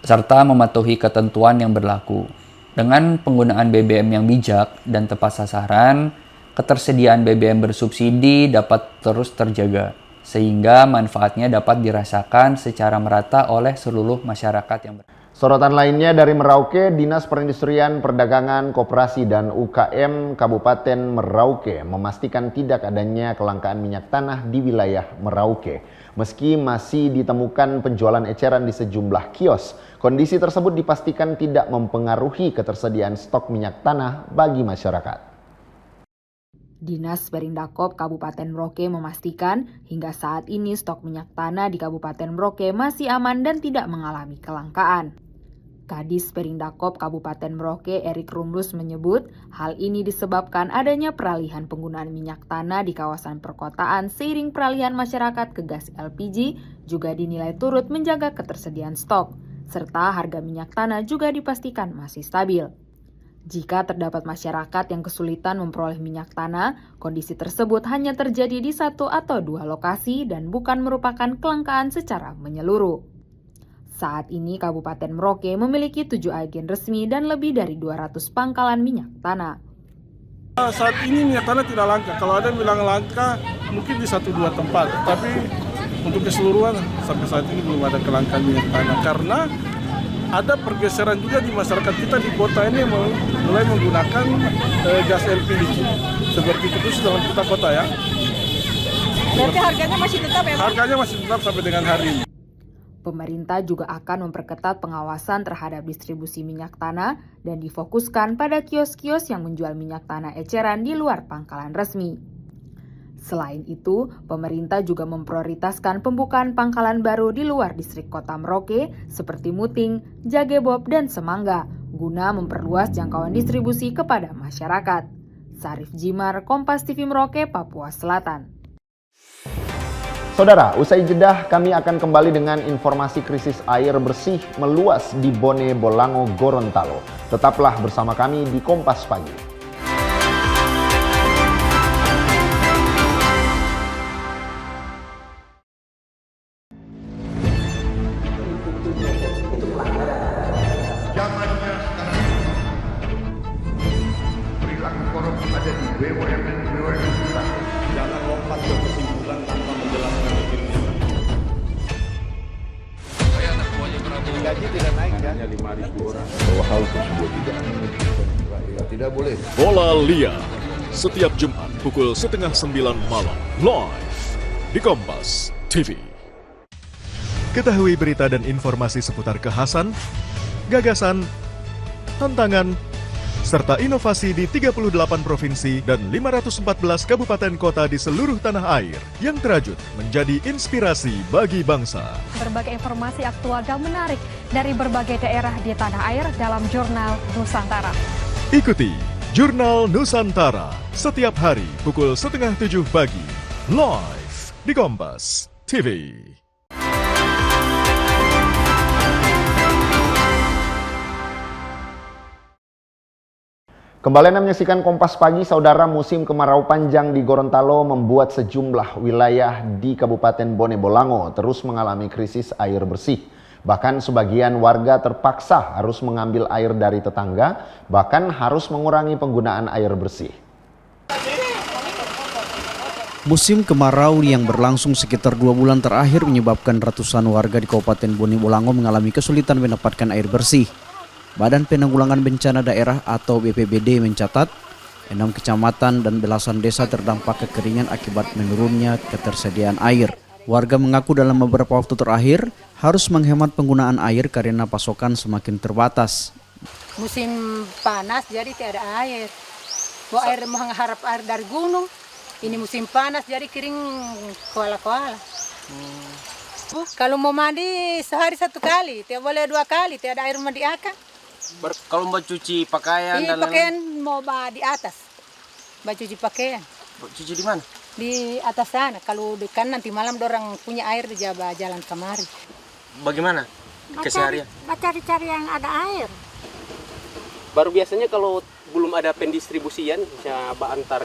serta mematuhi ketentuan yang berlaku. Dengan penggunaan BBM yang bijak dan tepat sasaran, ketersediaan BBM bersubsidi dapat terus terjaga. sehingga manfaatnya dapat dirasakan secara merata oleh seluruh masyarakat yang Sorotan lainnya dari Merauke, Dinas Perindustrian, Perdagangan, Koperasi, dan UKM Kabupaten Merauke memastikan tidak adanya kelangkaan minyak tanah di wilayah Merauke. Meski masih ditemukan penjualan eceran di sejumlah kios, kondisi tersebut dipastikan tidak mempengaruhi ketersediaan stok minyak tanah bagi masyarakat. Dinas Perindakop Kabupaten Merauke memastikan hingga saat ini stok minyak tanah di Kabupaten Merauke masih aman dan tidak mengalami kelangkaan. Kadis Perindakop Kabupaten Merauke Erik Rumlus menyebut hal ini disebabkan adanya peralihan penggunaan minyak tanah di kawasan perkotaan seiring peralihan masyarakat ke gas LPG juga dinilai turut menjaga ketersediaan stok, serta harga minyak tanah juga dipastikan masih stabil. Jika terdapat masyarakat yang kesulitan memperoleh minyak tanah, kondisi tersebut hanya terjadi di 1 atau 2 lokasi dan bukan merupakan kelangkaan secara menyeluruh. Saat ini Kabupaten Merauke memiliki 7 agen resmi dan lebih dari 200 pangkalan minyak tanah. Saat ini minyak tanah tidak langka. Kalau ada yang bilang langka, mungkin di 1-2 tempat. Tapi untuk keseluruhan sampai saat ini belum ada kelangkaan minyak tanah. Karena ada pergeseran juga di masyarakat kita di kota ini mulai menggunakan gas LPG. Seperti itu dalam kita kota ya. Berarti harganya masih tetap ya? Harganya masih tetap sampai dengan hari ini. Pemerintah juga akan memperketat pengawasan terhadap distribusi minyak tanah dan difokuskan pada kios-kios yang menjual minyak tanah eceran di luar pangkalan resmi. Selain itu, pemerintah juga memprioritaskan pembukaan pangkalan baru di luar distrik kota Merauke seperti Muting, Jagebob, dan Semangga guna memperluas jangkauan distribusi kepada masyarakat. Sarif Jimar, Kompas TV Merauke, Papua Selatan. Saudara, usai jeda kami akan kembali dengan informasi krisis air bersih meluas di Bone Bolango, Gorontalo. Tetaplah bersama kami di Kompas Pagi. Bola Liar setiap Jumat pukul 8:30 malam live di Kompas TV. Ketahui berita dan informasi seputar kekhasan, gagasan, tantangan, serta inovasi di 38 provinsi dan 514 kabupaten kota di seluruh tanah air yang terajut menjadi inspirasi bagi bangsa. Berbagai informasi aktual dan menarik dari berbagai daerah di tanah air dalam Jurnal Nusantara. Ikuti Jurnal Nusantara setiap hari pukul 6:30 pagi live di Kompas TV. Kembali Anda menyaksikan Kompas Pagi, saudara. Musim kemarau panjang di Gorontalo membuat sejumlah wilayah di Kabupaten Bone Bolango terus mengalami krisis air bersih. Bahkan sebagian warga terpaksa harus mengambil air dari tetangga, bahkan harus mengurangi penggunaan air bersih. Musim kemarau yang berlangsung sekitar 2 bulan terakhir menyebabkan ratusan warga di Kabupaten Bone Bolango mengalami kesulitan mendapatkan air bersih. Badan Penanggulangan Bencana Daerah atau BPBD mencatat 6 kecamatan dan belasan desa terdampak kekeringan akibat menurunnya ketersediaan air. Warga mengaku dalam beberapa waktu terakhir harus menghemat penggunaan air karena pasokan semakin terbatas. Musim panas jadi tidak ada air. Air mengharap air dari gunung. Ini musim panas jadi kering kuala-kuala. Kalau mau mandi sehari 1 kali, tidak boleh 2 kali, tidak ada air mandi akan. Kalau mau cuci pakaian dan pakaian mau di atas. Mau cuci pakaian. Cuci di mana? Di atas sana. Kalau di kan nanti malam dorang punya air di jalan kemari. Bagaimana keseharian? Cari-cari yang ada air. Baru biasanya kalau belum ada pendistribusian, misalnya antar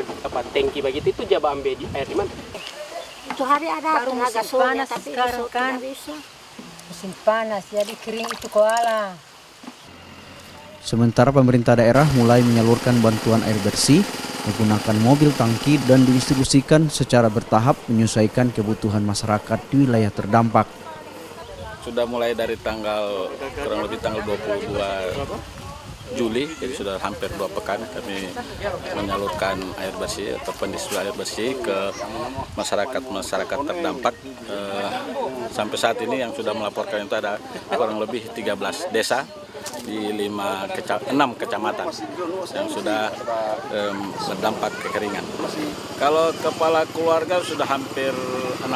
tangki begitu itu jaba ambil air di mana? Itu hari ada baru tenaga panas tapi sekarang kan bisa. Musim panas jadi kering itu koala. Sementara pemerintah daerah mulai menyalurkan bantuan air bersih menggunakan mobil tangki dan didistribusikan secara bertahap menyesuaikan kebutuhan masyarakat di wilayah terdampak. Sudah mulai dari kurang lebih tanggal 22 Juli, jadi sudah hampir 2 pekan kami menyalurkan air bersih atau pendistribusi air bersih ke masyarakat terdampak. Sampai saat ini yang sudah melaporkan itu ada kurang lebih 13 desa di 6 kecamatan yang sudah berdampak kekeringan. Kalau kepala keluarga sudah hampir 400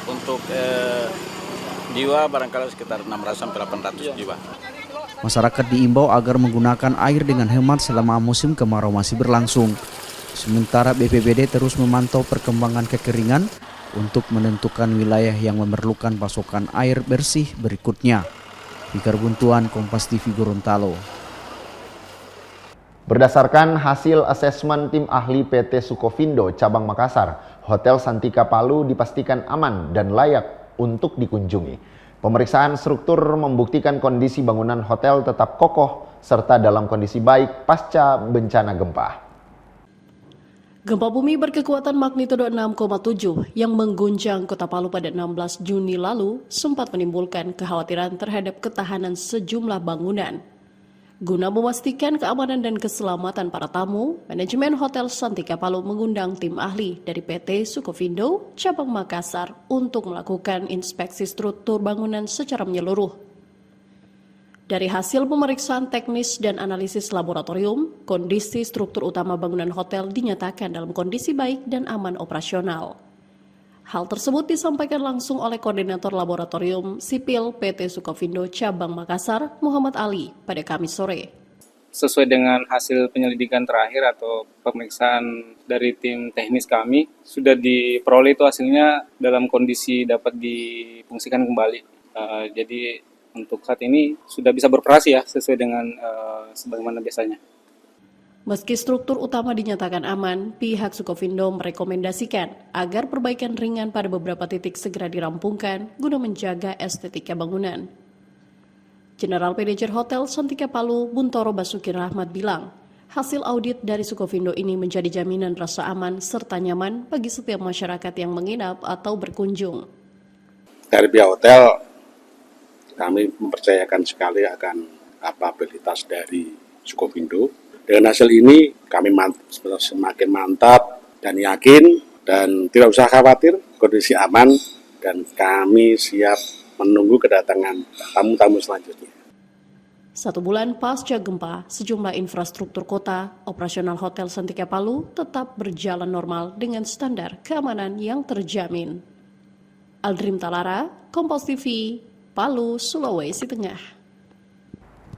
untuk jiwa barangkali sekitar 600-800 jiwa. Masyarakat diimbau agar menggunakan air dengan hemat selama musim kemarau masih berlangsung. Sementara BPBD terus memantau perkembangan kekeringan untuk menentukan wilayah yang memerlukan pasokan air bersih berikutnya. Fikar Buntuan, Kompas TV Gorontalo. Berdasarkan hasil asesmen tim ahli PT Sukovindo Cabang Makassar, Hotel Santika Palu dipastikan aman dan layak untuk dikunjungi. Pemeriksaan struktur membuktikan kondisi bangunan hotel tetap kokoh serta dalam kondisi baik pasca bencana gempa. Gempa bumi berkekuatan magnitudo 6,7 yang mengguncang Kota Palu pada 16 Juni lalu sempat menimbulkan kekhawatiran terhadap ketahanan sejumlah bangunan. Guna memastikan keamanan dan keselamatan para tamu, manajemen Hotel Santika Palu mengundang tim ahli dari PT Sukovindo Cabang Makassar untuk melakukan inspeksi struktur bangunan secara menyeluruh. Dari hasil pemeriksaan teknis dan analisis laboratorium, kondisi struktur utama bangunan hotel dinyatakan dalam kondisi baik dan aman operasional. Hal tersebut disampaikan langsung oleh Koordinator Laboratorium Sipil PT Sukovindo Cabang Makassar, Muhammad Ali, pada Kamis sore. Sesuai dengan hasil penyelidikan terakhir atau pemeriksaan dari tim teknis kami, sudah diperoleh itu hasilnya dalam kondisi dapat difungsikan kembali. Jadi untuk saat ini sudah bisa beroperasi ya, sesuai dengan sebagaimana biasanya. Meski struktur utama dinyatakan aman, pihak Sukovindo merekomendasikan agar perbaikan ringan pada beberapa titik segera dirampungkan guna menjaga estetika bangunan. General Manager Hotel Santika Palu, Buntoro Basuki Rahmat bilang, hasil audit dari Sukovindo ini menjadi jaminan rasa aman serta nyaman bagi setiap masyarakat yang menginap atau berkunjung. Dari pihak hotel, kami mempercayakan sekali akan kapabilitas dari Sukovindo. Dengan hasil ini kami semakin mantap dan yakin dan tidak usah khawatir, kondisi aman dan kami siap menunggu kedatangan tamu-tamu selanjutnya. 1 bulan pasca gempa, sejumlah infrastruktur kota, operasional Hotel Santika Palu tetap berjalan normal dengan standar keamanan yang terjamin. Aldrim Talara, Kompas TV, Palu, Sulawesi Tengah.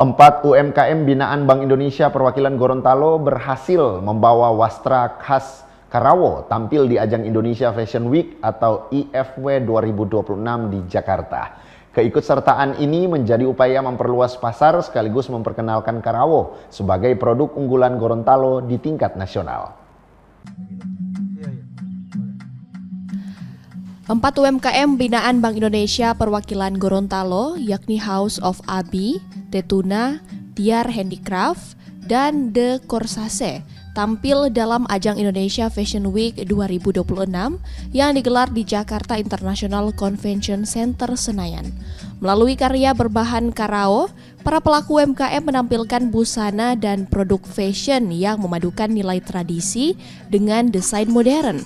4 UMKM binaan Bank Indonesia perwakilan Gorontalo berhasil membawa wastra khas Karawo tampil di ajang Indonesia Fashion Week atau IFW 2026 di Jakarta. Keikutsertaan ini menjadi upaya memperluas pasar sekaligus memperkenalkan Karawo sebagai produk unggulan Gorontalo di tingkat nasional. 4 UMKM binaan Bank Indonesia perwakilan Gorontalo, yakni House of Abi, Tetuna, Tiar Handicraft, dan The Corsase, tampil dalam ajang Indonesia Fashion Week 2026 yang digelar di Jakarta International Convention Center Senayan. Melalui karya berbahan Karao, para pelaku UMKM menampilkan busana dan produk fashion yang memadukan nilai tradisi dengan desain modern.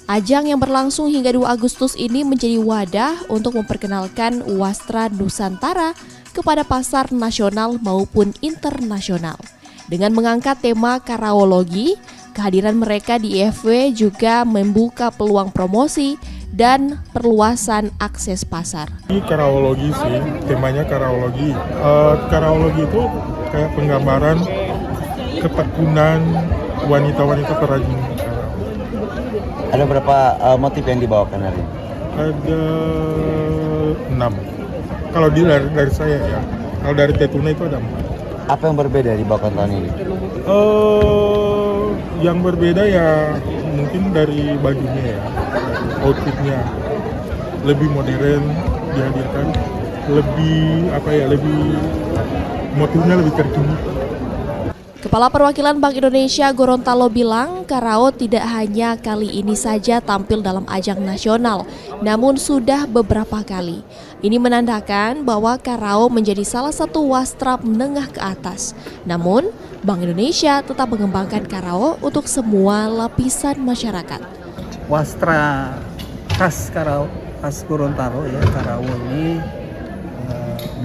Ajang yang berlangsung hingga 2 Agustus ini menjadi wadah untuk memperkenalkan wastra Nusantara kepada pasar nasional maupun internasional. Dengan mengangkat tema karaologi, kehadiran mereka di IFW juga membuka peluang promosi dan perluasan akses pasar. Ini karaologi sih, temanya karaologi. Karaologi itu kayak penggambaran ketekunan wanita-wanita perajin. Ada berapa motif yang dibawakan hari ini? Ada 6. Kalau dari saya ya, kalau dari Tetuna itu ada 4. Apa yang berbeda dibawakan tahun ini? Yang berbeda ya mungkin dari bajunya ya, outfitnya lebih modern dihadirkan, lebih motifnya lebih terkini. Kepala Perwakilan Bank Indonesia Gorontalo bilang Karao tidak hanya kali ini saja tampil dalam ajang nasional, namun sudah beberapa kali. Ini menandakan bahwa Karao menjadi salah satu wastra menengah ke atas. Namun, Bank Indonesia tetap mengembangkan Karao untuk semua lapisan masyarakat. Wastra khas Karao, khas Gorontalo ya, Karao ini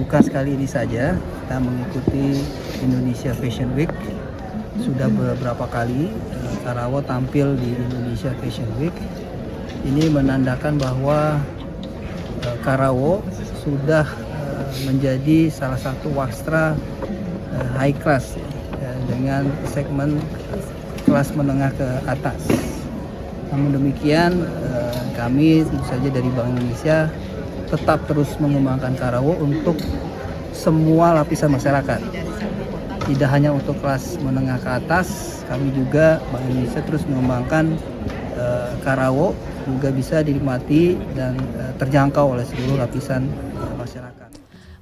bukan sekali ini saja. Kita mengikuti Indonesia Fashion Week, sudah beberapa kali Karao tampil di Indonesia Fashion Week. Ini menandakan bahwa Karao sudah menjadi salah satu wastra high class dengan segmen kelas menengah ke atas. Namun demikian kami tentu saja dari Bank Indonesia tetap terus mengembangkan Karao untuk semua lapisan masyarakat. Tidak hanya untuk kelas menengah ke atas, kami juga Bank Indonesia terus mengembangkan Karao juga bisa dinikmati dan terjangkau oleh seluruh lapisan masyarakat.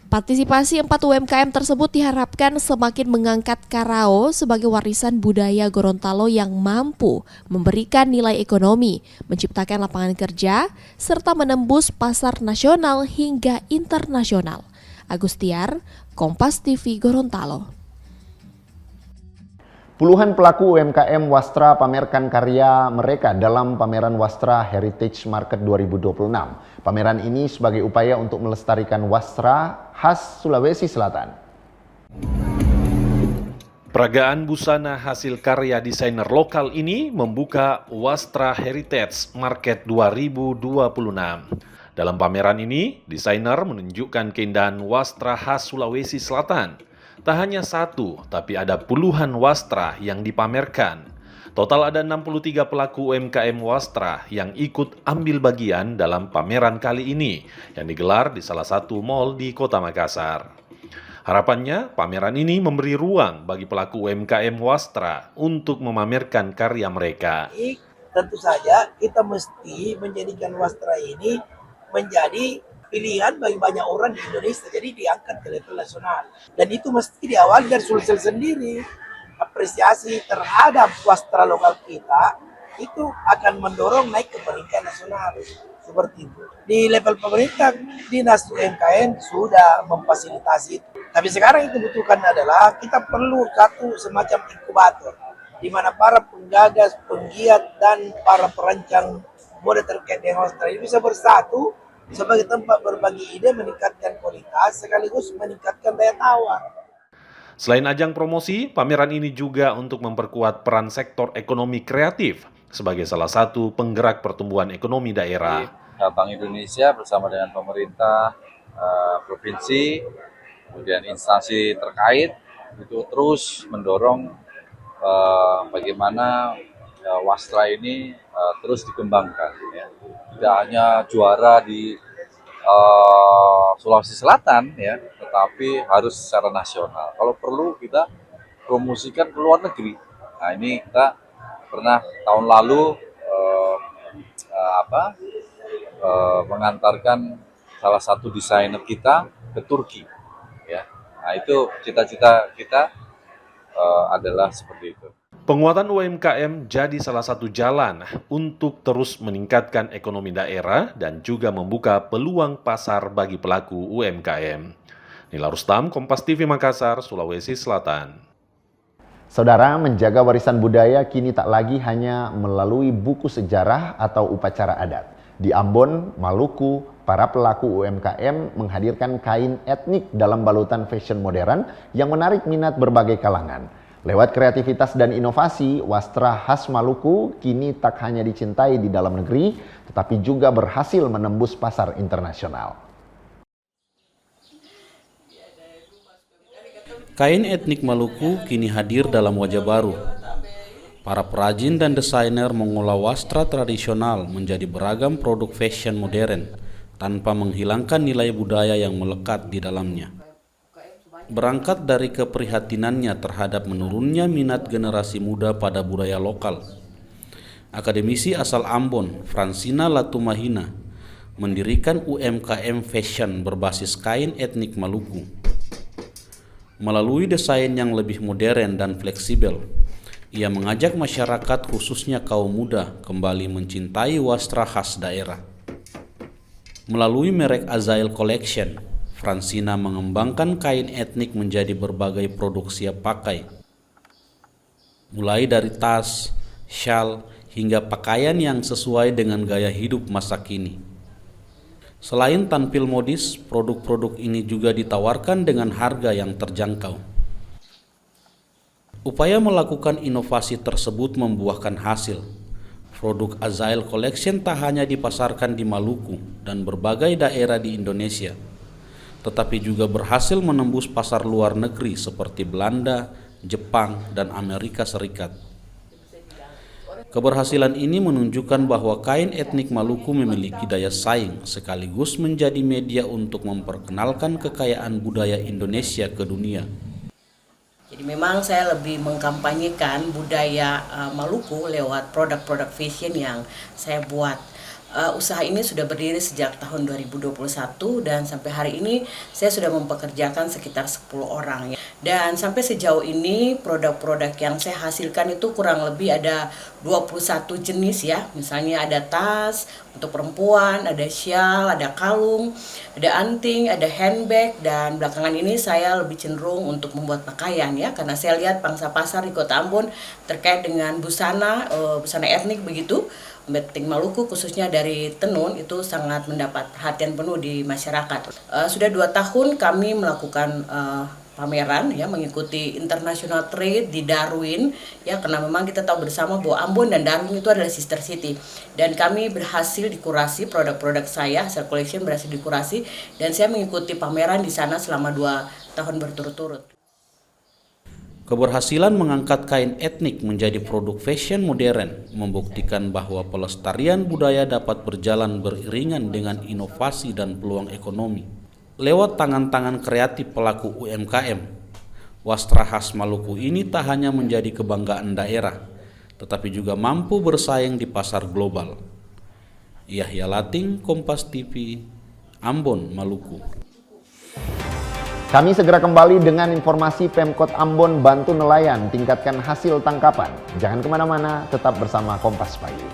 Partisipasi 4 UMKM tersebut diharapkan semakin mengangkat Karao sebagai warisan budaya Gorontalo yang mampu memberikan nilai ekonomi, menciptakan lapangan kerja, serta menembus pasar nasional hingga internasional. Agustiar, Kompas TV Gorontalo. Puluhan pelaku UMKM Wastra pamerkan karya mereka dalam pameran Wastra Heritage Market 2026. Pameran ini sebagai upaya untuk melestarikan wastra khas Sulawesi Selatan. Peragaan busana hasil karya desainer lokal ini membuka Wastra Heritage Market 2026. Dalam pameran ini, desainer menunjukkan keindahan wastra khas Sulawesi Selatan. Tak hanya satu, tapi ada puluhan wastra yang dipamerkan. Total ada 63 pelaku UMKM wastra yang ikut ambil bagian dalam pameran kali ini, yang digelar di salah satu mal di Kota Makassar. Harapannya, pameran ini memberi ruang bagi pelaku UMKM wastra untuk memamerkan karya mereka. Tentu saja kita mesti menjadikan wastra ini menjadi pilihan bagi banyak orang di Indonesia, jadi diangkat ke level nasional. Dan itu mesti diawali dari Sulsel sendiri. Apresiasi terhadap wastra lokal kita itu akan mendorong naik ke peringkat nasional. Seperti itu. Di level pemerintah, Dinas UMKM sudah memfasilitasi itu. Tapi sekarang itu dibutuhkan adalah kita perlu satu semacam inkubator, di mana para penggagas, penggiat, dan para perancang mode terkait dengan wastra ini bisa bersatu sebagai tempat berbagi ide, meningkatkan kualitas, sekaligus meningkatkan daya tawar. Selain ajang promosi, pameran ini juga untuk memperkuat peran sektor ekonomi kreatif sebagai salah satu penggerak pertumbuhan ekonomi daerah. Bank Indonesia bersama dengan pemerintah provinsi, kemudian instansi terkait, itu terus mendorong bagaimana wastra ini terus dikembangkan. Ya. Tidak hanya juara di Sulawesi Selatan, ya, tetapi harus secara nasional. Kalau perlu kita promosikan ke luar negeri. Nah, ini kita pernah tahun lalu mengantarkan salah satu desainer kita ke Turki. Ya, nah itu cita-cita kita adalah seperti itu. Penguatan UMKM jadi salah satu jalan untuk terus meningkatkan ekonomi daerah dan juga membuka peluang pasar bagi pelaku UMKM. Nila Rustam, Kompas TV Makassar, Sulawesi Selatan. Saudara, menjaga warisan budaya kini tak lagi hanya melalui buku sejarah atau upacara adat. Di Ambon, Maluku, para pelaku UMKM menghadirkan kain etnik dalam balutan fashion modern yang menarik minat berbagai kalangan. Lewat kreativitas dan inovasi, wastra khas Maluku kini tak hanya dicintai di dalam negeri, tetapi juga berhasil menembus pasar internasional. Kain etnik Maluku kini hadir dalam wajah baru. Para perajin dan desainer mengolah wastra tradisional menjadi beragam produk fashion modern tanpa menghilangkan nilai budaya yang melekat di dalamnya. Berangkat dari keprihatinannya terhadap menurunnya minat generasi muda pada budaya lokal, akademisi asal Ambon, Fransina Latumahina, mendirikan UMKM fashion berbasis kain etnik Maluku. Melalui desain yang lebih modern dan fleksibel, ia mengajak masyarakat khususnya kaum muda kembali mencintai wastra khas daerah. Melalui merek Azael Collection, Fransina mengembangkan kain etnik menjadi berbagai produk siap pakai. Mulai dari tas, syal, hingga pakaian yang sesuai dengan gaya hidup masa kini. Selain tampil modis, produk-produk ini juga ditawarkan dengan harga yang terjangkau. Upaya melakukan inovasi tersebut membuahkan hasil. Produk Azael Collection tak hanya dipasarkan di Maluku dan berbagai daerah di Indonesia, tetapi juga berhasil menembus pasar luar negeri seperti Belanda, Jepang, dan Amerika Serikat. Keberhasilan ini menunjukkan bahwa kain etnik Maluku memiliki daya saing sekaligus menjadi media untuk memperkenalkan kekayaan budaya Indonesia ke dunia. Jadi memang saya lebih mengkampanyekan budaya Maluku lewat produk-produk fashion yang saya buat. Usaha ini sudah berdiri sejak tahun 2021 dan sampai hari ini saya sudah mempekerjakan sekitar 10 orang. Dan sampai sejauh ini produk-produk yang saya hasilkan itu kurang lebih ada 21 jenis ya. Misalnya ada tas untuk perempuan, ada syal, ada kalung, ada anting, ada handbag, dan belakangan ini saya lebih cenderung untuk membuat pakaian ya, karena saya lihat pangsa pasar di Kota Ambon terkait dengan busana etnik begitu. Batik Maluku khususnya dari tenun itu sangat mendapat perhatian penuh di masyarakat. Sudah 2 tahun kami melakukan pameran ya, mengikuti international trade di Darwin ya, karena memang kita tahu bersama bahwa Ambon dan Darwin itu adalah sister city, dan kami berhasil dikurasi produk-produk saya, Azael Collection berhasil dikurasi, dan saya mengikuti pameran di sana selama 2 tahun berturut-turut. Keberhasilan mengangkat kain etnik menjadi produk fashion modern membuktikan bahwa pelestarian budaya dapat berjalan beriringan dengan inovasi dan peluang ekonomi. Lewat tangan-tangan kreatif pelaku UMKM, wastra khas Maluku ini tak hanya menjadi kebanggaan daerah, tetapi juga mampu bersaing di pasar global. Yahya Lating, Kompas TV, Ambon, Maluku. Kami segera kembali dengan informasi Pemkot Ambon bantu nelayan tingkatkan hasil tangkapan. Jangan kemana-mana, tetap bersama Kompas Pagi.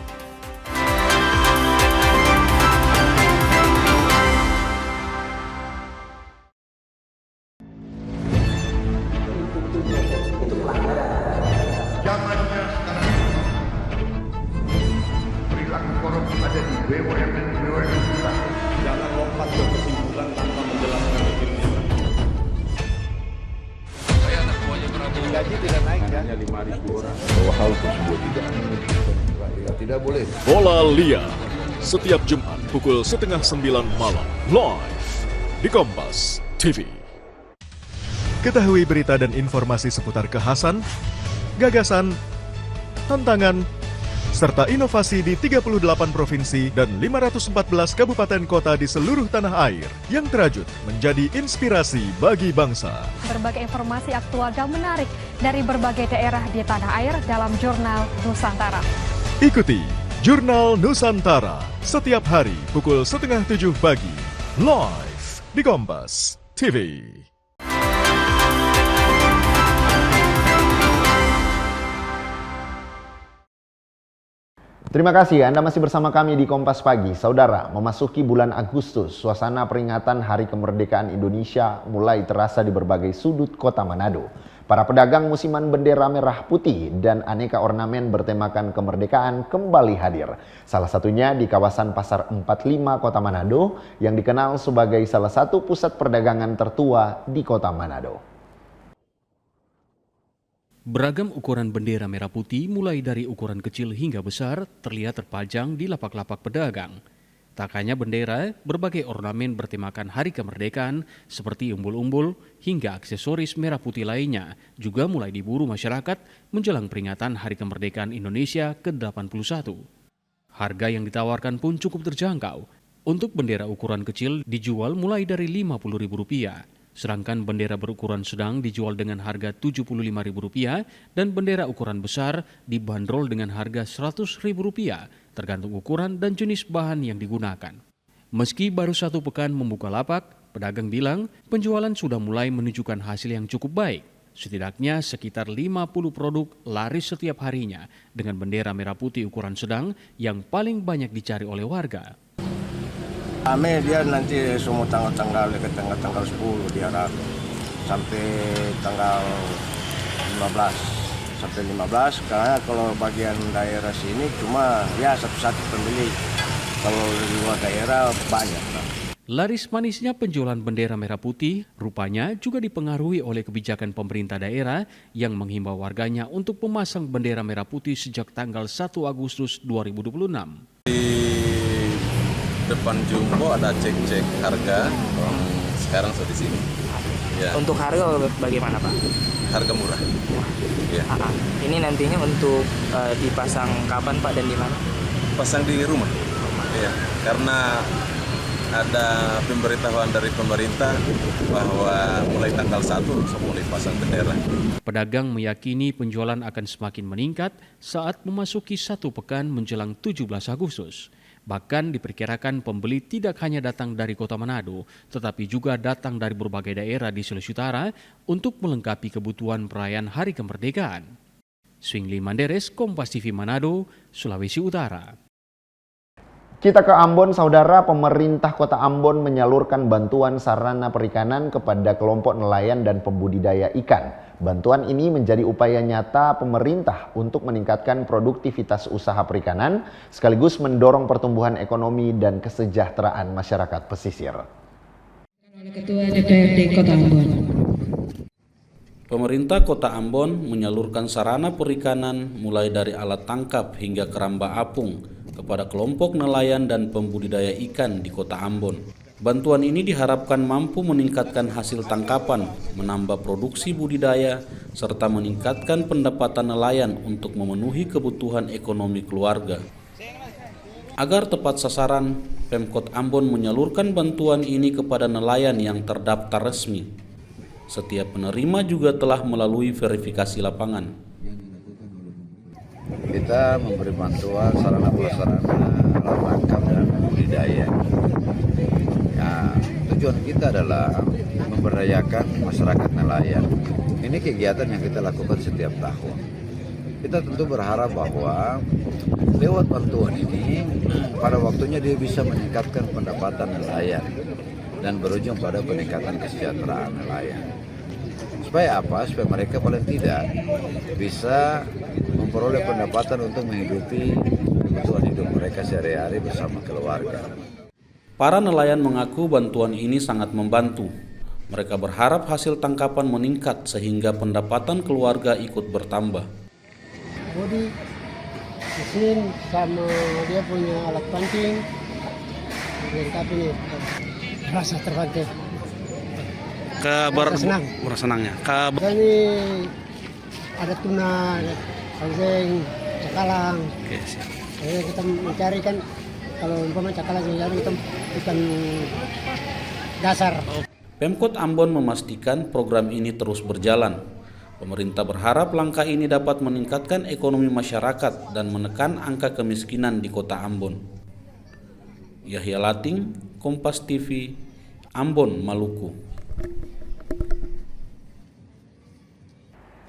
Zamannya sekarang perilaku korupsi ada di BUMN kita. Jangan lompat ke kesimpulan tanpa menjelaskan dirinya. Saya anak buahnya Prabowo. Gaji tidak naik kan? Hanya 5.000 orang. Bahwa hal tersebut tidak boleh. Bola Liar setiap Jumat pukul 8:30 malam live di Kompas TV. Ketahui berita dan informasi seputar kekhasan, gagasan, tantangan, serta inovasi di 38 provinsi dan 514 kabupaten kota di seluruh tanah air yang terajut menjadi inspirasi bagi bangsa. Berbagai informasi aktual dan menarik dari berbagai daerah di tanah air dalam Jurnal Nusantara. Ikuti Jurnal Nusantara setiap hari pukul 6:30 pagi live di Kompas TV. Terima kasih Anda masih bersama kami di Kompas Pagi. Saudara, memasuki bulan Agustus, suasana peringatan Hari Kemerdekaan Indonesia mulai terasa di berbagai sudut kota Manado. Para pedagang musiman bendera merah putih dan aneka ornamen bertemakan kemerdekaan kembali hadir. Salah satunya di kawasan Pasar 45 Kota Manado yang dikenal sebagai salah satu pusat perdagangan tertua di Kota Manado. Beragam ukuran bendera merah putih mulai dari ukuran kecil hingga besar terlihat terpajang di lapak-lapak pedagang. Tak hanya bendera, berbagai ornamen bertemakan Hari Kemerdekaan seperti umbul-umbul hingga aksesoris merah putih lainnya juga mulai diburu masyarakat menjelang peringatan Hari Kemerdekaan Indonesia ke-81. Harga yang ditawarkan pun cukup terjangkau. Untuk bendera ukuran kecil dijual mulai dari Rp50.000. Sedangkan bendera berukuran sedang dijual dengan harga Rp75.000 dan bendera ukuran besar dibanderol dengan harga Rp100.000 tergantung ukuran dan jenis bahan yang digunakan. Meski baru 1 pekan membuka lapak, Pedagang bilang penjualan sudah mulai menunjukkan hasil yang cukup baik. Setidaknya sekitar 50 produk laris setiap harinya dengan bendera merah putih ukuran sedang yang paling banyak dicari oleh warga. Rame dia nanti semua tanggal-tanggal 10 dia sampai tanggal 15 karena kalau bagian daerah sini cuma ya satu-satu pembeli, kalau di luar daerah banyak. Laris manisnya penjualan bendera merah putih rupanya juga dipengaruhi oleh kebijakan pemerintah daerah yang menghimbau warganya untuk memasang bendera merah putih sejak tanggal 1 Agustus 2026. Di depan Jumbo ada cek-cek harga, sekarang sudah di sini. Ya. Untuk harga bagaimana Pak? Harga murah. Ya. Ini nantinya untuk dipasang kapan Pak dan di mana? Pasang di rumah. Ya, karena ada pemberitahuan dari pemerintah bahwa mulai tanggal 1 mulai pasang bendera. Pedagang meyakini penjualan akan semakin meningkat saat memasuki 1 pekan menjelang 17 Agustus. Bahkan diperkirakan pembeli tidak hanya datang dari kota Manado, tetapi juga datang dari berbagai daerah di Sulawesi Utara untuk melengkapi kebutuhan perayaan Hari Kemerdekaan. Swingli Manderes, Kompas TV Manado, Sulawesi Utara. Kita ke Ambon, saudara. Pemerintah Kota Ambon menyalurkan bantuan sarana perikanan kepada kelompok nelayan dan pembudidaya ikan. Bantuan ini menjadi upaya nyata pemerintah untuk meningkatkan produktivitas usaha perikanan, sekaligus mendorong pertumbuhan ekonomi dan kesejahteraan masyarakat pesisir. Ketua DPRD Kota Ambon. Pemerintah Kota Ambon menyalurkan sarana perikanan mulai dari alat tangkap hingga keramba apung kepada kelompok nelayan dan pembudidaya ikan di Kota Ambon. Bantuan ini diharapkan mampu meningkatkan hasil tangkapan, menambah produksi budidaya, serta meningkatkan pendapatan nelayan untuk memenuhi kebutuhan ekonomi keluarga. Agar tepat sasaran, Pemkot Ambon menyalurkan bantuan ini kepada nelayan yang terdaftar resmi. Setiap penerima juga telah melalui verifikasi lapangan. Kita memberi bantuan sarana prasarana alat tangkap dan budidaya. Nah, tujuan kita adalah memberdayakan masyarakat nelayan. Ini kegiatan yang kita lakukan setiap tahun. Kita tentu berharap bahwa lewat bantuan ini pada waktunya dia bisa meningkatkan pendapatan nelayan dan berujung pada peningkatan kesejahteraan nelayan. Supaya apa? Supaya mereka paling tidak bisa memperoleh pendapatan untuk menghidupi kebutuhan hidup mereka sehari-hari bersama keluarga. Para nelayan mengaku bantuan ini sangat membantu. Mereka berharap hasil tangkapan meningkat sehingga pendapatan keluarga ikut bertambah. Bodi, mesin sama dia punya alat pancing, lengkap ini, rasa terbantu. Merasa senangnya. Ini ada tuna, kalseng, cakalang. Oke, siap. Jadi kita mencari kan, kalau umpama cakalang kita ikan dasar. Pemkot Ambon memastikan program ini terus berjalan. Pemerintah berharap langkah ini dapat meningkatkan ekonomi masyarakat dan menekan angka kemiskinan di Kota Ambon. Yahya Lating, Kompas TV, Ambon, Maluku.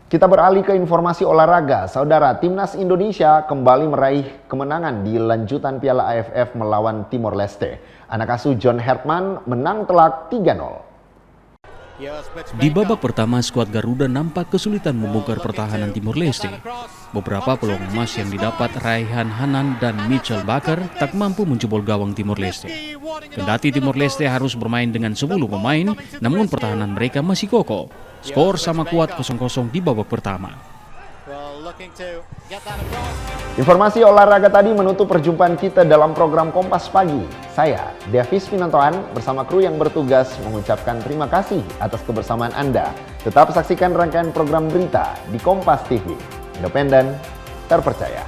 Kita beralih ke informasi olahraga. Saudara, Timnas Indonesia kembali meraih kemenangan di lanjutan Piala AFF melawan Timor Leste. Anak asuh John Hertman menang telak 3-0. Di babak pertama, skuad Garuda nampak kesulitan membongkar pertahanan Timor Leste. Beberapa peluang emas yang didapat Raihan Hanan dan Mitchell Baker tak mampu menjebol gawang Timor Leste. Kendati Timor Leste harus bermain dengan 10 pemain, namun pertahanan mereka masih kokoh. Skor sama kuat 0-0 di babak pertama. Informasi olahraga tadi menutup perjumpaan kita dalam program Kompas Pagi. Saya, Davis Pinantoan, bersama kru yang bertugas mengucapkan terima kasih atas kebersamaan Anda. Tetap saksikan rangkaian program berita di Kompas TV. Independen, terpercaya.